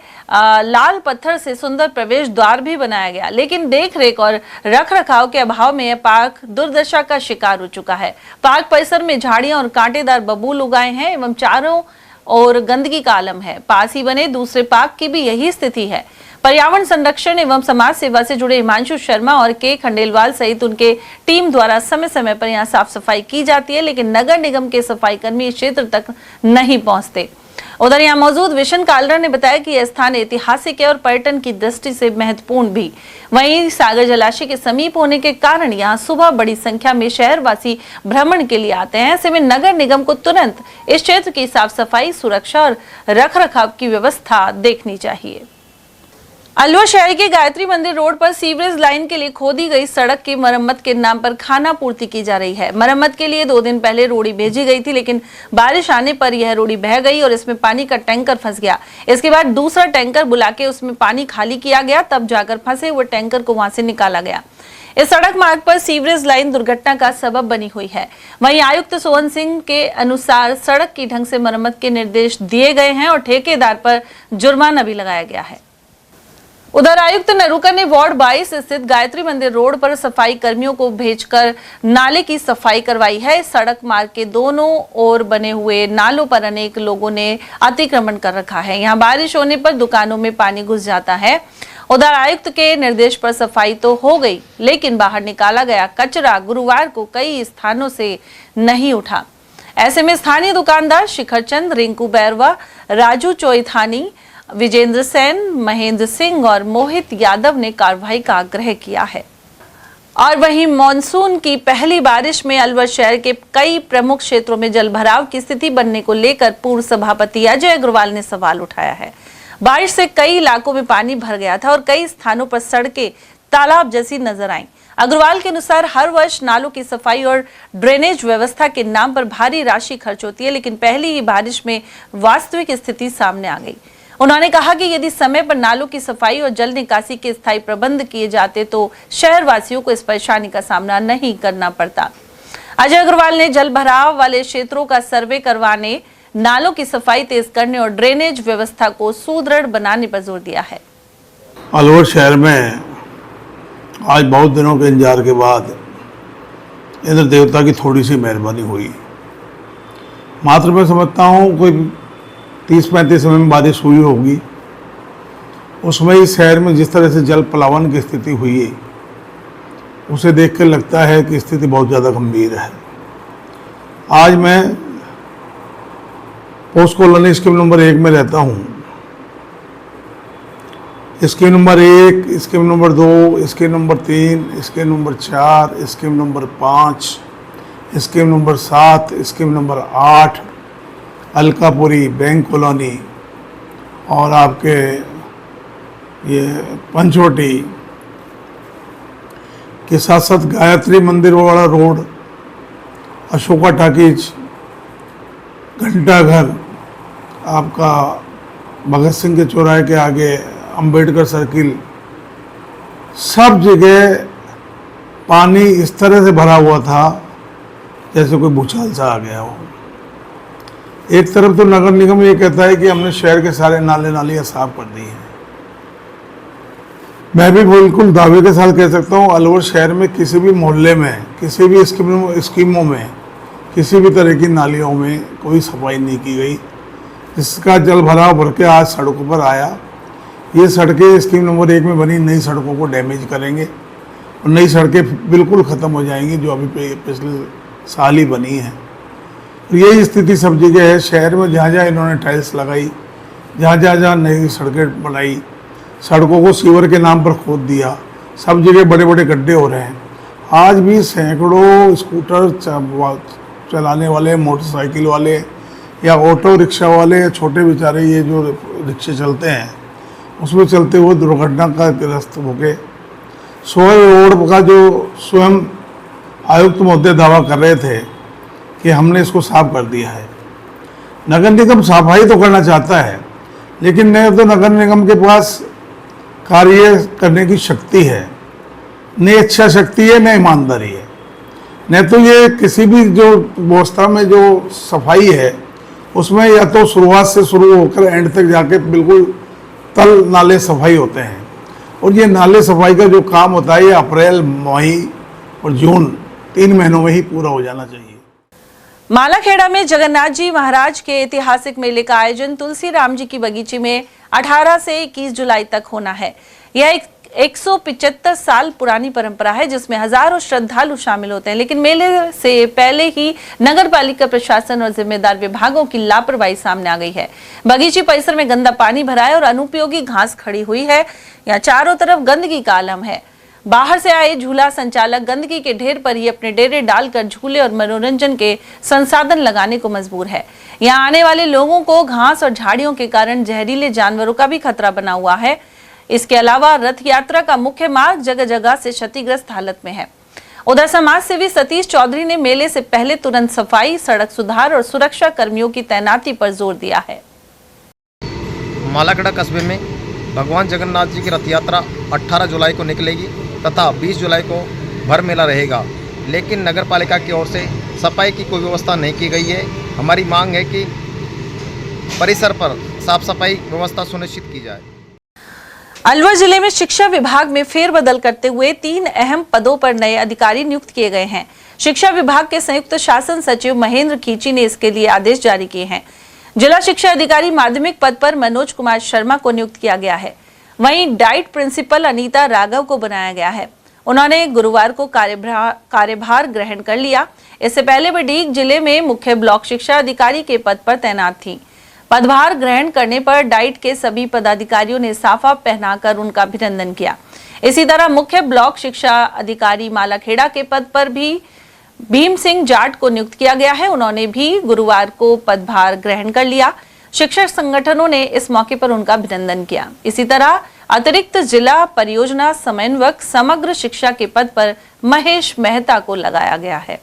लाल पत्थर से सुंदर प्रवेश द्वार भी बनाया गया, लेकिन देखरेख और रखरखाव के अभाव में यह पार्क दुर्दशा का शिकार हो चुका है। पार्क परिसर में झाड़ियां और कांटेदार बबूल उगाए हैं एवं चारों ओर गंदगी का आलम है। पास ही बने दूसरे पार्क की भी यही स्थिति है। पर्यावरण संरक्षण एवं समाज सेवा से जुड़े हिमांशु शर्मा और के खंडेलवाल सहित उनके टीम द्वारा समय समय पर यहाँ साफ सफाई की जाती है, लेकिन नगर निगम के सफाई कर्मी इस क्षेत्र तक नहीं पहुंचते। उधर यहाँ मौजूद विशन कालरा ने बताया कि यह स्थान ऐतिहासिक है और पर्यटन की दृष्टि से महत्वपूर्ण भी। वहीं सागर जलाशय के समीप होने के कारण यहाँ सुबह बड़ी संख्या में शहरवासी भ्रमण के लिए आते हैं। ऐसे में नगर निगम को तुरंत इस क्षेत्र की साफ सफाई, सुरक्षा और रखरखाव की व्यवस्था देखनी चाहिए। अलवर शहर के गायत्री मंदिर रोड पर सीवरेज लाइन के लिए खोदी गई सड़क की मरम्मत के नाम पर खाना पूर्ति की जा रही है। मरम्मत के लिए 2 दिन पहले रोड़ी भेजी गई थी, लेकिन बारिश आने पर यह रोड़ी बह गई और इसमें पानी का टैंकर फंस गया। इसके बाद दूसरा टैंकर बुला के उसमें पानी खाली किया गया, तब जाकर फंसे हुए टैंकर को वहां से निकाला गया। इस सड़क मार्ग पर सीवरेज लाइन दुर्घटना का सबब बनी हुई है। वहीं आयुक्त सोहन सिंह के अनुसार सड़क की ढंग से मरम्मत के निर्देश दिए गए हैं और ठेकेदार पर जुर्माना भी लगाया गया है। उधर आयुक्त नरूकर ने वार्ड 22 स्थित गायत्री मंदिर रोड पर सफाई कर्मियों को भेजकर नाले की सफाई करवाई है। सड़क मार्ग के दोनों ओर बने हुए नालों पर अनेक लोगों ने अतिक्रमण कर रखा है। यहाँ बारिश होने पर दुकानों में पानी घुस जाता है। उधर आयुक्त के निर्देश पर सफाई तो हो गई, लेकिन बाहर निकाला गया कचरा गुरुवार को कई स्थानों से नहीं उठा। ऐसे में स्थानीय दुकानदार शिखर चंद, रिंकू बैरवा, राजू चोइथानी, विजेंद्र सेन, महेंद्र सिंह और मोहित यादव ने कार्रवाई का आग्रह किया है। और वहीं मॉनसून की पहली बारिश में अलवर शहर के कई प्रमुख क्षेत्रों में जलभराव की स्थिति बनने को लेकर पूर्व सभापति अजय अग्रवाल ने सवाल उठाया है। बारिश से कई इलाकों में पानी भर गया था और कई स्थानों पर सड़कें तालाब जैसी नजर आईं। अग्रवाल के अनुसार हर वर्ष नालों की सफाई और ड्रेनेज व्यवस्था के नाम पर भारी राशि खर्च होती है, लेकिन पहली ही बारिश में वास्तविक स्थिति सामने आ गई। उन्होंने कहा कि यदि समय पर नालों की सफाई और जल निकासी के स्थायी प्रबंध किए जाते तो शहरवासियों को इस परेशानी का सामना नहीं करना पड़ता। अजय अग्रवाल ने जल भराव वाले क्षेत्रों का सर्वे करवाने, नालों की सफाई तेज करने और ड्रेनेज व्यवस्था को सुदृढ़ बनाने पर जोर दिया है। अलवर शहर में आज बहुत दिनों के इंतजार के बाद इंद्र देवता की थोड़ी सी मेहरबानी हुई। मात्र मैं समझता हूँ कोई 30-35 समय में बारिश हुई होगी। उसमें इस शहर में जिस तरह से जल प्लावन की स्थिति हुई है, उसे देख कर लगता है कि स्थिति बहुत ज़्यादा गंभीर है। आज मैं पोस्ट कॉलोनी स्कीम नंबर 1 में रहता हूँ। Scheme number 1, scheme number 2, scheme number 3, scheme number 4, scheme number 5, scheme number 7, scheme number 8, Alkapuri, bank colony और आपके ये पंचवटी के साथ साथ गायत्री मंदिर वाला रोड, अशोका टाकीज, घंटाघर, आपका भगत सिंह के चौराहे के आगे अंबेडकर सर्किल, सब जगह पानी इस तरह से भरा हुआ था जैसे कोई भूचाल सा आ गया हो। एक तरफ तो नगर निगम ये कहता है कि हमने शहर के सारे नाले नालियाँ साफ कर दी हैं। मैं भी बिल्कुल दावे के साथ कह सकता हूँ, अलवर शहर में किसी भी मोहल्ले में, किसी भी स्कीमों में, किसी भी तरह की नालियों में कोई सफाई नहीं की गई, जिसका जल भराव भर के आज सड़कों पर आया। ये सड़कें स्कीम नंबर 1 में बनी नई सड़कों को डैमेज करेंगे और नई सड़कें बिल्कुल ख़त्म हो जाएंगी जो अभी पिछले साल ही बनी हैं। यही स्थिति सब जगह है शहर में। जहाँ जहाँ इन्होंने टाइल्स लगाई, जहाँ नई सड़कें बनाई, सड़कों को सीवर के नाम पर खोद दिया, सब जगह बड़े बड़े गड्ढे हो रहे हैं। आज भी सैकड़ों स्कूटर चलाने वाले, मोटरसाइकिल वाले या ऑटो रिक्शा वाले या छोटे बेचारे ये जो रिक्शे चलते हैं उसमें चलते हुए दुर्घटना का ग्रस्त हो गए। सोहर रोड का जो स्वयं आयुक्त महोदय दावा कर रहे थे कि हमने इसको साफ कर दिया है। नगर निगम सफाई तो करना चाहता है, लेकिन न तो नगर निगम के पास कार्य करने की शक्ति है, न इच्छा शक्ति है, न ईमानदारी है, न तो ये किसी भी जो व्यवस्था में जो सफाई है उसमें या तो शुरुआत से शुरू होकर एंड तक जाके बिल्कुल तल नाले सफाई होते हैं, और ये नाले सफाई का जो काम होता है ये अप्रैल, मई और जून 3 महीनों में ही पूरा हो जाना चाहिए। मालाखेड़ा में जगन्नाथ जी महाराज के ऐतिहासिक मेले का आयोजन तुलसी राम जी की बगीचे में 18 से 21 जुलाई तक होना है। यह एक 175 साल पुरानी परंपरा है जिसमें हजारों श्रद्धालु शामिल होते हैं, लेकिन मेले से पहले ही नगर पालिका प्रशासन और जिम्मेदार विभागों की लापरवाही सामने आ गई है। बगीचे परिसर में गंदा पानी भरा है और अनुपयोगी घास खड़ी हुई है। यहाँ चारों तरफ गंदगी का आलम है। बाहर से आए झूला संचालक गंदगी के ढेर पर ही अपने डेरे डालकर झूले और मनोरंजन के संसाधन लगाने को मजबूर है। यहाँ आने वाले लोगों को घास और झाड़ियों के कारण जहरीले जानवरों का भी खतरा बना हुआ है। इसके अलावा रथ यात्रा का मुख्य मार्ग जगह जगह से क्षतिग्रस्त हालत में है। उधर समाज सेवी सतीश चौधरी ने मेले से पहले तुरंत सफाई, सड़क सुधार और सुरक्षा कर्मियों की तैनाती पर जोर दिया है। मालाखेड़ा कस्बे में भगवान जगन्नाथ जी की रथ यात्रा 18 जुलाई को निकलेगी तथा 20 जुलाई को भर मेला रहेगा, लेकिन नगर पालिका की ओर से सफाई की कोई व्यवस्था नहीं की गई है। हमारी मांग है कि परिसर पर साफ सफाई व्यवस्था सुनिश्चित की जाए। अलवर जिले में शिक्षा विभाग में फेरबदल करते हुए 3 अहम पदों पर नए अधिकारी नियुक्त किए गए हैं। शिक्षा विभाग के संयुक्त शासन सचिव महेंद्र खींची ने इसके लिए आदेश जारी किए हैं। जिला शिक्षा अधिकारी माध्यमिक पद पर मनोज कुमार शर्मा को नियुक्त किया गया है। वहीं डाइट प्रिंसिपल अनीता राघव को बनाया गया है। उन्होंने गुरुवार को कार्यभार ग्रहण कर लिया। इससे पहले वे डीग जिले में मुख्य ब्लॉक शिक्षा अधिकारी के पद पर तैनात थी। पदभार ग्रहण करने पर डाइट के सभी पदाधिकारियों ने साफा पहनाकर उनका अभिनंदन किया। इसी तरह मुख्य ब्लॉक शिक्षा अधिकारी मालाखेड़ा के पद पर भी भीम सिंह जाट को नियुक्त किया गया है। उन्होंने भी गुरुवार को पदभार ग्रहण कर लिया। शिक्षक संगठनों ने इस मौके पर उनका अभिनंदन किया। इसी तरह अतिरिक्त जिला परियोजना समन्वयक समग्र शिक्षा के पद पर महेश मेहता को लगाया गया है।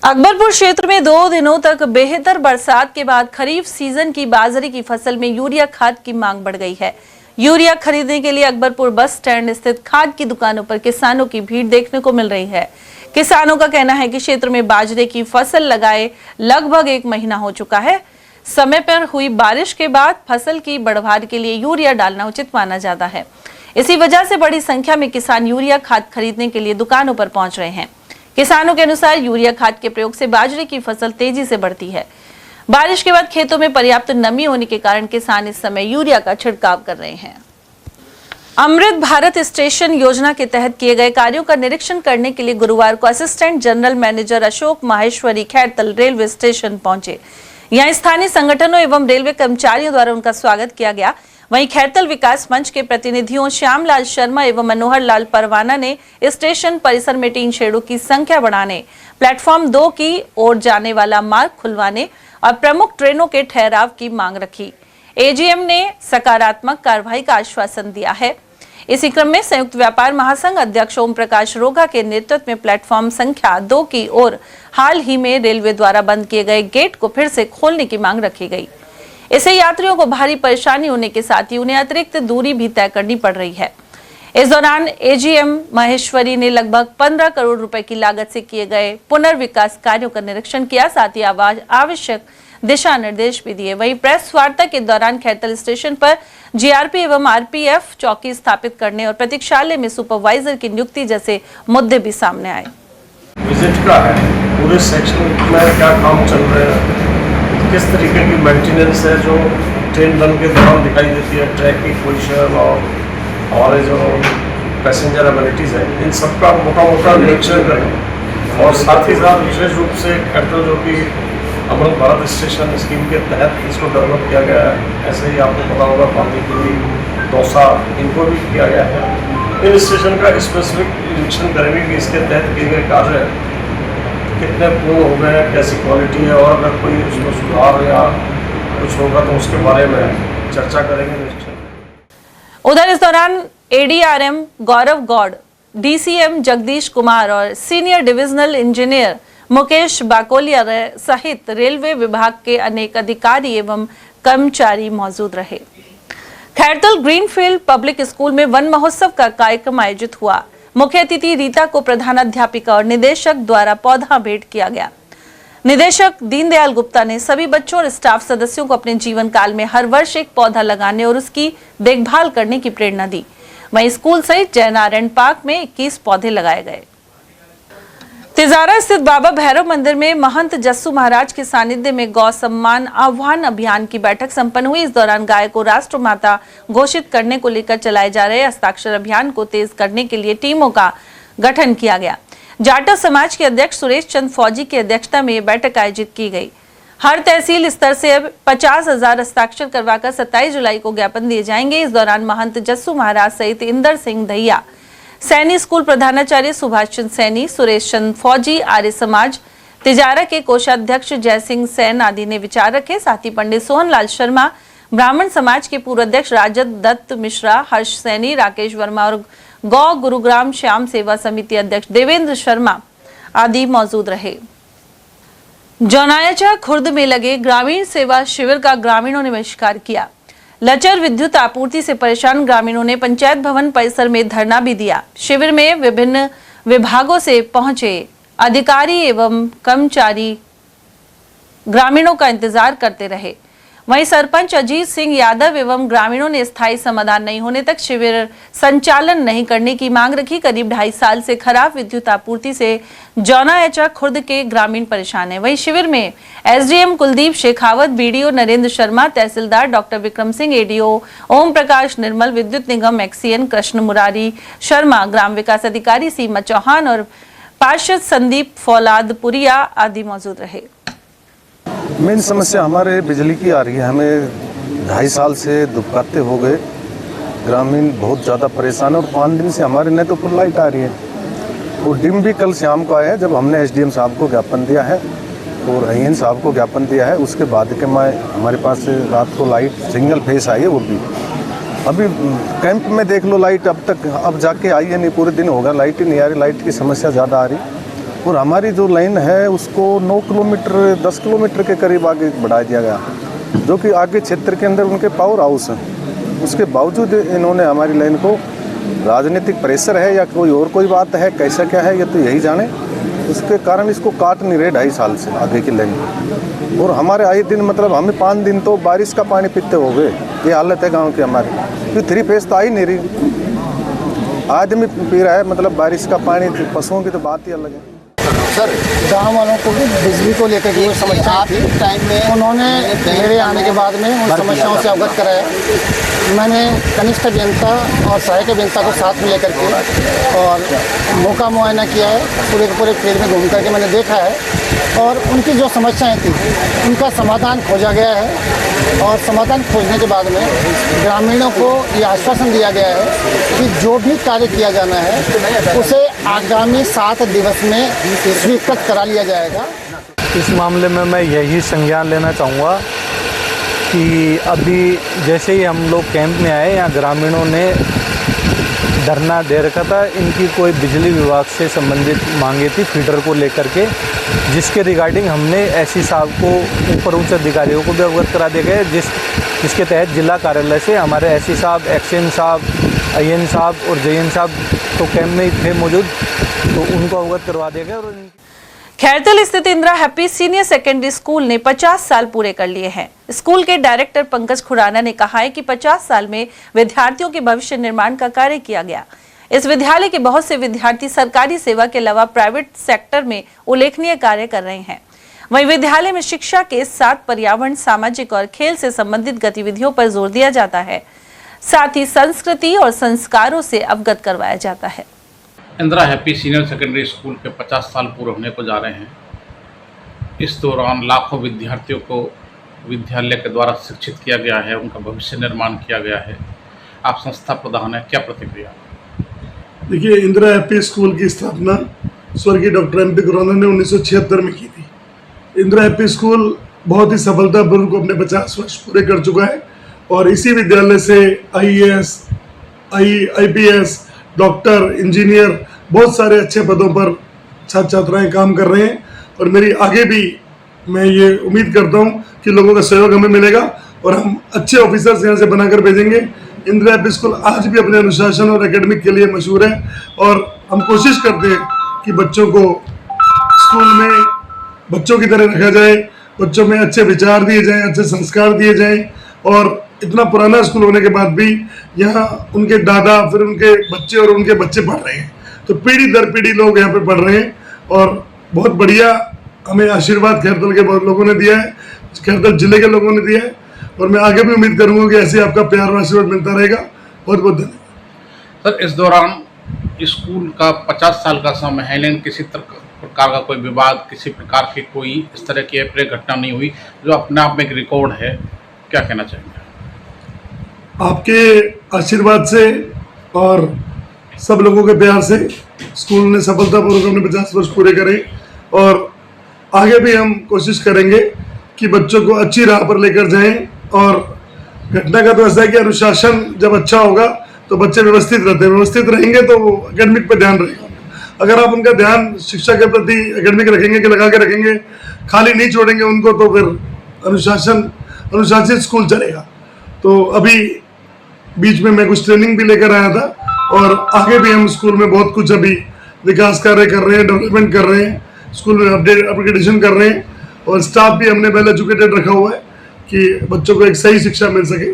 अकबरपुर क्षेत्र में 2 दिनों तक बेहतर बरसात के बाद खरीफ सीजन की बाजरे की फसल में यूरिया खाद की मांग बढ़ गई है। यूरिया खरीदने के लिए अकबरपुर बस स्टैंड स्थित खाद की दुकानों पर किसानों की भीड़ देखने को मिल रही है। किसानों का कहना है कि क्षेत्र में बाजरे की फसल लगाए लगभग 1 महीना हो चुका है। समय पर हुई बारिश के बाद फसल की बढ़वार के लिए यूरिया डालना उचित माना जाता है। इसी वजह से बड़ी संख्या में किसान यूरिया खाद खरीदने के लिए दुकानों पर पहुंच रहे हैं। किसानों के अनुसार यूरिया खाद के प्रयोग से बाजरे की फसल तेजी से बढ़ती है। बारिश के बाद खेतों में पर्याप्त नमी होने के कारण किसान इस समय यूरिया का छिड़काव कर रहे हैं। अमृत भारत स्टेशन योजना के तहत किए गए कार्यों का निरीक्षण करने के लिए गुरुवार को assistant general manager Ashok Maheshwari Khairthal railway station पहुंचे। यहाँ स्थानीय संगठनों एवं रेलवे कर्मचारियों द्वारा उनका स्वागत किया गया। वहीं खैरतल विकास मंच के प्रतिनिधियों श्यामलाल शर्मा एवं मनोहर लाल परवाना ने स्टेशन परिसर में टीन शेडों की संख्या बढ़ाने, प्लेटफॉर्म 2 की ओर जाने वाला मार्ग खुलवाने और प्रमुख ट्रेनों के ठहराव की मांग रखी। एजीएम ने सकारात्मक कार्रवाई का आश्वासन दिया है। इसी क्रम में संयुक्त व्यापार महासंघ अध्यक्ष ओम प्रकाश रोगा के नेतृत्व में प्लेटफॉर्म संख्या 2 की ओर हाल ही में रेलवे द्वारा बंद किए गए गेट को फिर से खोलने की मांग रखी गई। इससे यात्रियों को भारी परेशानी होने के साथ ही उन्हें अतिरिक्त दूरी भी तय करनी पड़ रही है। इस दौरान एजीएम माहेश्वरी ने लगभग 15 करोड़ रुपए की लागत से किए गए पुनर्विकास कार्यों का निरीक्षण किया, साथ ही आवश्यक दिशा निर्देश भी दिए। वहीं प्रेस वार्ता के दौरान खैरतल स्टेशन पर जीआरपी एवं आरपीएफ चौकी स्थापित करने और प्रतीक्षालय में सुपरवाइजर की नियुक्ति जैसे मुद्दे भी सामने आए। विजिट का है, पूरे सेक्शन में क्या काम चल रहा है, किस तरीके की मेंटेनेंस है जो ट्रेन रन के दौरान दिखाई देती है, ट्रैक की पोजीशन और हमारे जो पैसेंजर एबिलिटीज़ हैं, इन सब का मोटा निरीक्षण करें। और साथ ही साथ विशेष रूप से खैरतल जो कि अमृत भारत स्टेशन स्कीम के तहत इसको डेवलप किया गया है, ऐसे ही आपको पता होगा पानीपुरी, दौसा, इनको भी किया गया है। इन स्टेशन का स्पेसिफिक निरीक्षण करेंगे कि इसके तहत किए गए कार्य कितने पूर्ण हो गए, कैसी क्वालिटी है, और अगर कोई उसमें सुधार या कुछ होगा तो उसके बारे में चर्चा करेंगे निश्चय। उधर इस दौरान एडीआरएम गौरव गौड़, डीसीएम जगदीश कुमार और senior divisional engineer Mukesh Bakolia सहित रेलवे विभाग के अनेक अधिकारी एवं कर्मचारी मौजूद रहे। खैरतल ग्रीनफील्ड पब्लिक स्कूल में वन महोत्सव का कार्यक्रम आयोजित हुआ। मुख्य अतिथि रीता को प्रधानाध्यापिका और निदेशक द्वारा पौधा भेंट किया गया। निदेशक दीनदयाल गुप्ता ने सभी बच्चों और स्टाफ सदस्यों को अपने जीवन काल में हर वर्ष एक पौधा लगाने और उसकी देखभाल करने की प्रेरणा दी। वहीं स्कूल सहित जयनारायण पार्क में 21 पौधे लगाए गए। तिजारा स्थित बाबा भैरव मंदिर में महंत जस्सू महाराज के सानिध्य में गौ सम्मान आह्वान अभियान की बैठक संपन्न हुई। इस दौरान गाय को राष्ट्रमाता घोषित करने को लेकर चलाए जा रहे हस्ताक्षर अभियान को तेज करने के लिए टीमों का गठन किया गया। जाटा समाज के अध्यक्ष सुरेश चंद फौजी की अध्यक्षता में यह बैठक आयोजित की गई। हर तहसील स्तर से अब 50,000 हस्ताक्षर करवाकर 27 जुलाई को ज्ञापन दिए जाएंगे। इस दौरान महंत जस्सू महाराज सहित इंदर सिंह दहिया, सैनी स्कूल प्रधानाचार्य सुभाष चंद्र सैनी, सुरेश चंद फौजी, आर्य समाज तिजारा के कोषाध्यक्ष जय सिंह सैन आदि ने विचार रखे। साथ ही पंडित सोहनलाल शर्मा, ब्राह्मण समाज के पूर्व अध्यक्ष राजद दत्त मिश्रा, हर्ष सैनी, राकेश वर्मा और गौ गुरुग्राम श्याम सेवा समिति अध्यक्ष देवेंद्र शर्मा आदि मौजूद रहे। जौनायाचा खुर्द में लगे ग्रामीण सेवा शिविर का ग्रामीणों ने बहिष्कार किया। लचर विद्युत आपूर्ति से परेशान ग्रामीणों ने पंचायत भवन परिसर में धरना भी दिया। शिविर में विभिन्न विभागों से पहुंचे अधिकारी एवं कर्मचारी ग्रामीणों का इंतजार करते रहे। वहीं सरपंच अजीत सिंह यादव एवं ग्रामीणों ने स्थायी समाधान नहीं होने तक शिविर संचालन नहीं करने की मांग रखी। करीब 2.5 साल से खराब विद्युत आपूर्ति से जौनायाचा खुर्द के ग्रामीण परेशान है। वहीं शिविर में एसडीएम कुलदीप शेखावत, बीडीओ नरेंद्र शर्मा, तहसीलदार डॉक्टर विक्रम सिंह, एडीओ ओम प्रकाश निर्मल, विद्युत निगम एक्सीएन कृष्ण मुरारी शर्मा, ग्राम विकास अधिकारी सीमा चौहान और पार्षद संदीप फौलादपुरिया आदि मौजूद रहे। मेन समस्या हमारे बिजली की आ रही है। हमें 2.5 साल से दुबकाते हो गए, ग्रामीण बहुत ज़्यादा परेशान है और 5 दिन से हमारे न तो फुल लाइट आ रही है। वो डिम भी कल शाम को आया है, जब हमने एसडीएम साहब को ज्ञापन दिया है और अहीन साहब को ज्ञापन दिया है। उसके बाद के हमारे पास रात को लाइट सिंगल फेस आई है। वो भी अभी कैंप में देख लो, लाइट अब जाके आई है नहीं, पूरे दिन होगा लाइट ही नहीं आ रही। लाइट की समस्या ज़्यादा आ रही और हमारी जो लाइन है उसको 9 किलोमीटर 10 किलोमीटर के करीब आगे बढ़ा दिया गया, जो कि आगे क्षेत्र के अंदर उनके पावर हाउस है। उसके बावजूद इन्होंने हमारी लाइन को, राजनीतिक प्रेशर है या कोई बात है, कैसा क्या है ये तो यही जाने, उसके कारण इसको काट नहीं रहे 2.5 साल से आगे की लाइन। और हमारे आए दिन मतलब हमें 5 दिन तो बारिश का पानी पीते हो गए, ये हालत है गाँव की हमारी। 3 फेस तो आ ही नहीं रही, आदमी पी रहा है, मतलब बारिश का पानी, पशुओं की तो बात ही अलग है। सर, गांव वालों को भी बिजली को लेकर के समस्या थी। टाइम में उन्होंने मेरे आने के बाद में उन समस्याओं से अवगत कराया। मैंने कनिष्ठ अभियंता और सहायक अभियंता को साथ में लेकर के और मौका मुआयना किया है। पूरे के पूरे फील्ड में घूम करके मैंने देखा है और उनकी जो समस्याएं थी उनका समाधान खोजा गया है। और समाधान खोजने के बाद में ग्रामीणों को ये आश्वासन दिया गया है कि जो भी कार्य किया जाना है उसे आगामी 7 दिवस में स्वीकृत करा लिया जाएगा। इस मामले में मैं यही संज्ञान लेना चाहूँगा कि अभी जैसे ही हम लोग कैंप में आए, यहाँ ग्रामीणों ने धरना दे रखा था। इनकी कोई बिजली विभाग से संबंधित मांगे थी फीडर को लेकर के, जिसके रिगार्डिंग हमने एससी साहब को, ऊपर उच्च अधिकारियों को भी अवगत करा दिया गया, जिसके तहत जिला कार्यालय से हमारे एससी साहब, एक्सएन साहब, आईएन साहब और जेएन साहब तो कैंप में थे मौजूद, तो उनको अवगत करवा दिया गया। और खैरतल स्थित Indira happy senior secondary school ने 50 साल पूरे कर लिए हैं। स्कूल के डायरेक्टर पंकज खुराना ने कहा है कि 50 साल में विद्यार्थियों के भविष्य निर्माण का कार्य किया गया। इस विद्यालय के बहुत से विद्यार्थी सरकारी सेवा के अलावा प्राइवेट सेक्टर में उल्लेखनीय कार्य कर रहे हैं। वहीं विद्यालय में शिक्षा के साथ पर्यावरण, सामाजिक और खेल से संबंधित गतिविधियों पर जोर दिया जाता है। साथ ही संस्कृति और संस्कारों से अवगत करवाया जाता है। Indira happy senior secondary school के 50 साल पूरे होने को जा रहे हैं। इस दौरान लाखों विद्यार्थियों को विद्यालय के द्वारा शिक्षित किया गया है, उनका भविष्य निर्माण किया गया है। आप संस्था प्रधान हैं, क्या प्रतिक्रिया? देखिए, इंदिरा हैप्पी स्कूल की स्थापना स्वर्गीय डॉक्टर MP खुराना ने 1976 में की थी। इंदिरा हैप्पी स्कूल बहुत ही सफलतापूर्वक अपने 50 वर्ष पूरे कर चुका है और इसी विद्यालय से IAS, IPS, डॉक्टर, इंजीनियर बहुत सारे अच्छे पदों पर छात्र छात्राएं काम कर रहे हैं और मेरी आगे भी मैं ये उम्मीद करता हूं कि लोगों का सहयोग हमें मिलेगा और हम अच्छे ऑफिसर्स यहाँ से बनाकर भेजेंगे। इंदिरा हैप्पी स्कूल आज भी अपने अनुशासन और एकेडमिक के लिए मशहूर है और हम कोशिश करते हैं कि बच्चों को स्कूल में बच्चों की तरह रखा जाए, बच्चों में अच्छे विचार दिए जाएं, अच्छे संस्कार दिए जाएं और इतना पुराना स्कूल होने के बाद भी यहाँ उनके दादा फिर उनके बच्चे और उनके बच्चे पढ़ रहे हैं, तो पीढ़ी दर पीढ़ी लोग यहाँ पे पढ़ रहे हैं और बहुत बढ़िया हमें आशीर्वाद खैरतल के बहुत लोगों ने दिया है, खैरतल जिले के लोगों ने दिया है और मैं आगे भी उम्मीद करूंगा कि ऐसे आपका प्यार और आशीर्वाद मिलता रहेगा। बहुत बहुत धन्यवाद। सर, इस दौरान स्कूल का 50 साल का समय है लेकिन किसी प्रकार का कोई विवाद, किसी प्रकार की कोई इस तरह की अप्रिय घटना नहीं हुई, जो अपने आप में एक रिकॉर्ड है। क्या कहना चाहेंगे? आपके आशीर्वाद से और सब लोगों के प्यार से स्कूल ने सफलतापूर्वक अपने 50 वर्ष पूरे करे और आगे भी हम कोशिश करेंगे कि बच्चों को अच्छी राह पर लेकर जाएं और घटना का तो ऐसा है कि अनुशासन जब अच्छा होगा तो बच्चे व्यवस्थित रहते हैं, व्यवस्थित रहेंगे तो वो एकेडमिक पर ध्यान रहेगा। अगर आप उनका ध्यान शिक्षा के प्रति एकेडमिक रखेंगे कि लगा के रखेंगे, खाली नहीं छोड़ेंगे उनको, तो फिर अनुशासित स्कूल चलेगा। तो अभी बीच में मैं कुछ ट्रेनिंग भी लेकर आया था और आगे भी हम स्कूल में बहुत कुछ अभी विकास कार्य कर रहे हैं, डेवलपमेंट कर रहे हैं, स्कूल में अपग्रेडेशन कर रहे हैं और स्टाफ भी हमने वेल एजुकेटेड रखा हुआ है कि बच्चों को एक सही शिक्षा मिल सके।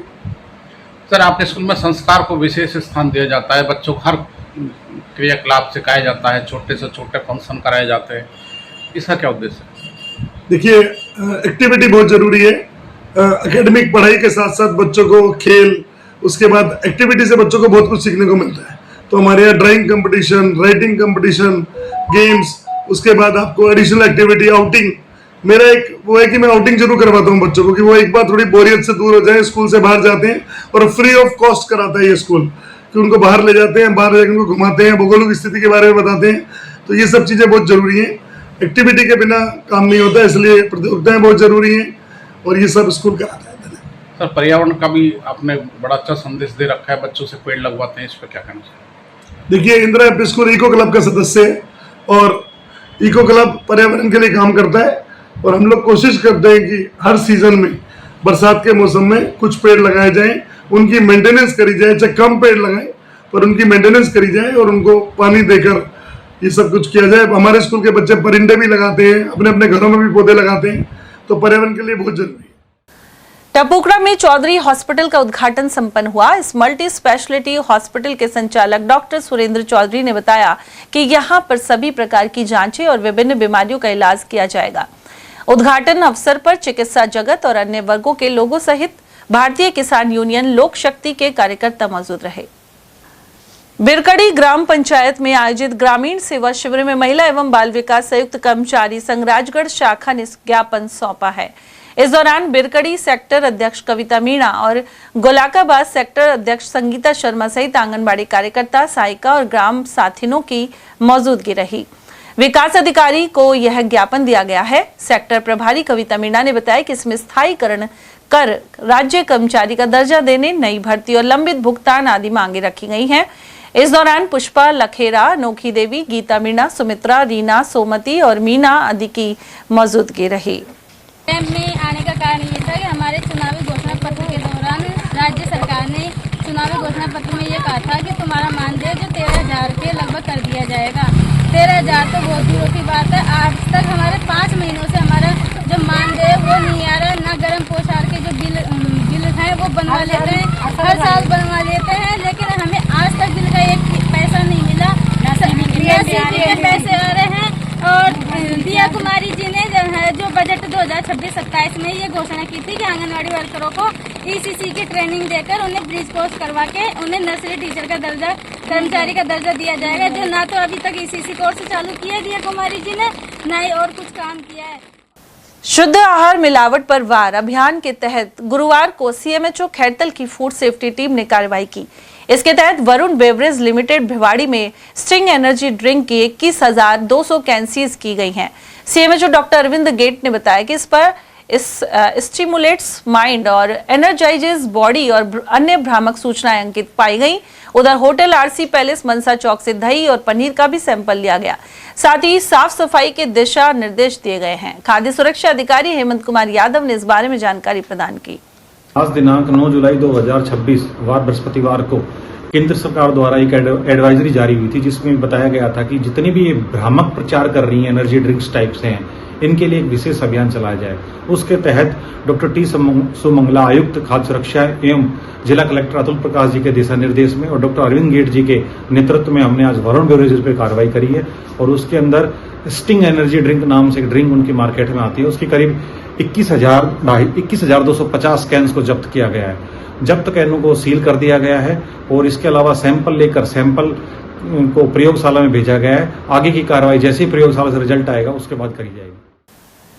सर, आपके स्कूल में संस्कार को विशेष स्थान दिया जाता है, बच्चों को हर क्रियाकलाप सिखाया जाता है, छोटे से छोटे फंक्शन कराए जाते हैं, इसका क्या उद्देश्य है? देखिए, एक्टिविटी बहुत जरूरी है। एकेडमिक पढ़ाई के साथ साथ बच्चों को खेल, उसके बाद एक्टिविटी से बच्चों को बहुत कुछ सीखने को मिलता है। तो हमारे यहाँ drawing competition, writing competition, games, उसके बाद आपको एडिशनल एक्टिविटी, आउटिंग। मेरा एक वो है कि मैं आउटिंग जरूर करवाता हूँ बच्चों को कि वो एक बार थोड़ी बोरियत से दूर हो जाए, स्कूल से बाहर जाते हैं और फ्री ऑफ कॉस्ट कराता है ये स्कूल कि उनको बाहर ले जाते हैं, बाहर जाकर उनको घुमाते हैं, भौगोलिक स्थिति के बारे में बताते हैं। तो ये सब चीज़ें बहुत जरूरी हैं, एक्टिविटी के बिना काम नहीं होता, इसलिए प्रतियोगिताएं बहुत जरूरी हैं और ये सब स्कूल कराता है। सर, पर्यावरण का भी आपने बड़ा अच्छा संदेश दे रखा है, बच्चों से पेड़ लगवाते हैं, इस पर क्या कहना चाहिए? देखिए, Indira happy school eco club का सदस्य है और इको क्लब पर्यावरण के लिए काम करता है और हम लोग कोशिश करते हैं कि हर सीजन में बरसात के मौसम में कुछ पेड़ लगाए जाएं, उनकी मेंटेनेंस करी जाए, चाहे कम पेड़ लगाएं पर उनकी मेंटेनेंस करी जाए और उनको पानी देकर ये सब कुछ किया जाए। हमारे स्कूल के बच्चे परिंदे भी लगाते हैं, अपने अपने घरों में भी पौधे लगाते हैं, तो पर्यावरण के लिए बहुत जरूरी है। टपुकड़ा में चौधरी हॉस्पिटल का उद्घाटन संपन्न हुआ। इस मल्टी स्पेशलिटी हॉस्पिटल के संचालक डॉक्टर सुरेंद्र चौधरी ने बताया कि यहां पर सभी प्रकार की जांचें और विभिन्न बीमारियों का इलाज किया जाएगा। उद्घाटन अवसर पर चिकित्सा जगत और अन्य वर्गों के लोगों सहित भारतीय किसान यूनियन लोक शक्ति के कार्यकर्ता मौजूद रहे। बिरकड़ी ग्राम पंचायत में आयोजित ग्रामीण सेवा शिविर में महिला एवं बाल विकास संयुक्त कर्मचारी संघ राजगढ़ शाखा ने ज्ञापन सौंपा है। इस दौरान बिरकड़ी सेक्टर अध्यक्ष कविता मीणा और गोलाकाबाद सेक्टर अध्यक्ष संगीता शर्मा सहित आंगनबाड़ी कार्यकर्ता, सहायिका और ग्राम साथिनों की मौजूदगी रही। विकास अधिकारी को यह ज्ञापन दिया गया है। सेक्टर प्रभारी कविता मीणा ने बताया कि इसमें स्थायीकरण कर, राज्य कर्मचारी का दर्जा देने, नई भर्ती और लंबित भुगतान आदि मांगे रखी गई हैं। इस दौरान पुष्पा लखेरा, अनोखी देवी, गीता मीणा, सुमित्रा, रीना, सोमती और मीना आदि की मौजूदगी रही। में आने का कारण ये था कि हमारे चुनावी घोषणा पत्र के दौरान राज्य सरकार ने चुनावी घोषणा पत्र में ये कहा था कि तुम्हारा मानदेय जो 13,000 के लगभग कर दिया जाएगा। 13,000 तो बहुत दूर की बात है। आज तक हमारे 5 महीनों से हमारा जो मानदेय वो नहीं आ रहा है। ना गर्म पोशाक के जो बिल है वो बनवा लेते हैं, हर साल बनवा लेते हैं, लेकिन हमें आज तक बिल का एक पैसा नहीं मिला। पैसे आ रहे हैं और दिया कुमारी जी ने जो बजट 2026-27 में ये घोषणा की थी कि आंगनवाड़ी वर्करों को ECC की ट्रेनिंग देकर उन्हें ब्रिज कोर्स करवा के उन्हें नर्सरी टीचर का दर्जा, कर्मचारी का दर्जा दिया जाएगा, जो ना तो अभी तक ECC कोर्स चालू किया दिया कुमारी जी ने, ना ही और कुछ काम किया है। शुद्ध आहार मिलावट पर वार अभियान के तहत गुरुवार को CMHO खैरतल की फूड सेफ्टी टीम ने कार्रवाई की। इसके तहत वरुण बेवरेज लिमिटेड भिवाड़ी में स्टिंग एनर्जी ड्रिंक की 21,200 कैन सीज की गई हैं। सीएमएचओ डॉक्टर अरविंद गेट ने बताया कि इस पर स्टिमुलेट्स माइंड और एनर्जाइजेस बॉडी और अन्य भ्रामक सूचनाएं अंकित पाई गई। उधर होटल आरसी पैलेस मनसा चौक से दही और पनीर का भी सैंपल लिया गया। साथ ही साफ सफाई के दिशा निर्देश दिए गए हैं। खाद्य सुरक्षा अधिकारी हेमंत कुमार यादव ने इस बारे में जानकारी प्रदान की। आज दिनांक 9 जुलाई 2026 वार बृहस्पतिवार को केंद्र सरकार द्वारा एक एडवाइजरी जारी हुई थी, जिसमें बताया गया था कि जितनी भी ये भ्रामक प्रचार कर रही हैं एनर्जी ड्रिंक्स टाइप से हैं, इनके लिए एक विशेष अभियान चलाया जाए। उसके तहत डॉक्टर टी सुमंगला आयुक्त खाद्य सुरक्षा एवं जिला कलेक्टर अतुल प्रकाश जी के दिशा निर्देश में और डॉक्टर अरविंद गेट जी के नेतृत्व में हमने आज वरुण बेवरेजेस पे कार्रवाई करी है और उसके अंदर स्टिंग एनर्जी ड्रिंक नाम से एक ड्रिंक उनकी मार्केट में आती है, उसकी करीब 21,250 कैंस को जब्त किया गया है। जब्त कैनों को सील कर दिया गया है और इसके अलावा सैंपल लेकर सैंपल को प्रयोगशाला में भेजा गया है। आगे की कार्रवाई जैसे ही प्रयोगशाला से रिजल्ट आएगा उसके बाद करी जाएगी।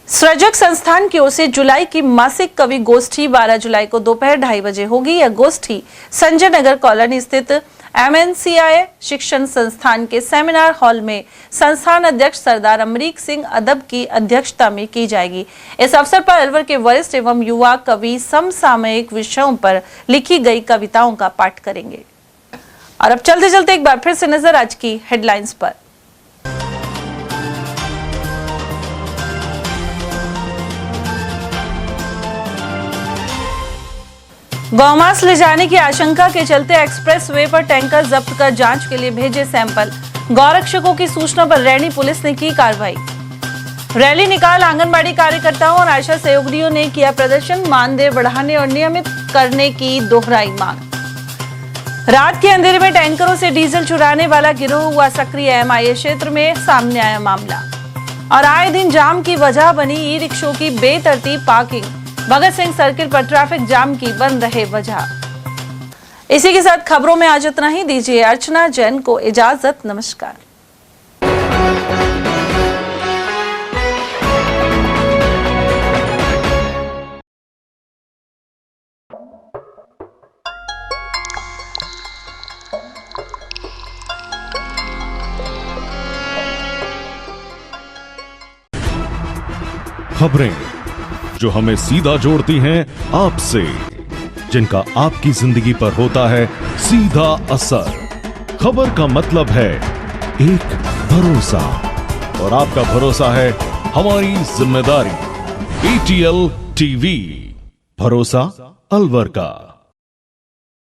सृजक संस्थान की ओर से जुलाई की मासिक कवि गोष्ठी 12 जुलाई को दोपहर 2:30 बजे होगी। यह गोष्ठी संजय नगर कॉलोनी स्थित MNCI शिक्षण संस्थान के सेमिनार हॉल में संस्थान अध्यक्ष सरदार अमरीक सिंह अदब की अध्यक्षता में की जाएगी। इस अवसर पर अलवर के वरिष्ठ एवं युवा कवि समसामयिक विषयों पर लिखी गई कविताओं का पाठ करेंगे। और अब चलते चलते एक बार फिर से नजर आज की हेडलाइंस पर। गौमांस ले जाने की आशंका के चलते एक्सप्रेस वे पर टैंकर जब्त कर जांच के लिए भेजे सैंपल। गौरक्षकों की सूचना पर रैनी पुलिस ने की कार्रवाई। रैली निकाल आंगनबाड़ी कार्यकर्ताओं और आशा सहयोगियों ने किया प्रदर्शन। मानदेय बढ़ाने और नियमित करने की दोहराई मांग। रात के अंधेरे में टैंकरों से डीजल चुराने वाला गिरोह हुआ सक्रिय। MIA क्षेत्र में सामने आया मामला। और आए दिन जाम की वजह बनी ई रिक्शों की बेतरतीब पार्किंग। भगत सिंह सर्किल पर ट्रैफिक जाम की बन रहे वजह। इसी के साथ खबरों में आज इतना ही। दीजिए अर्चना जैन को इजाजत। नमस्कार। खबरें जो हमें सीधा जोड़ती हैं आपसे, जिनका आपकी जिंदगी पर होता है सीधा असर। खबर का मतलब है एक भरोसा, और आपका भरोसा है हमारी जिम्मेदारी। ATL TV, भरोसा अलवर का।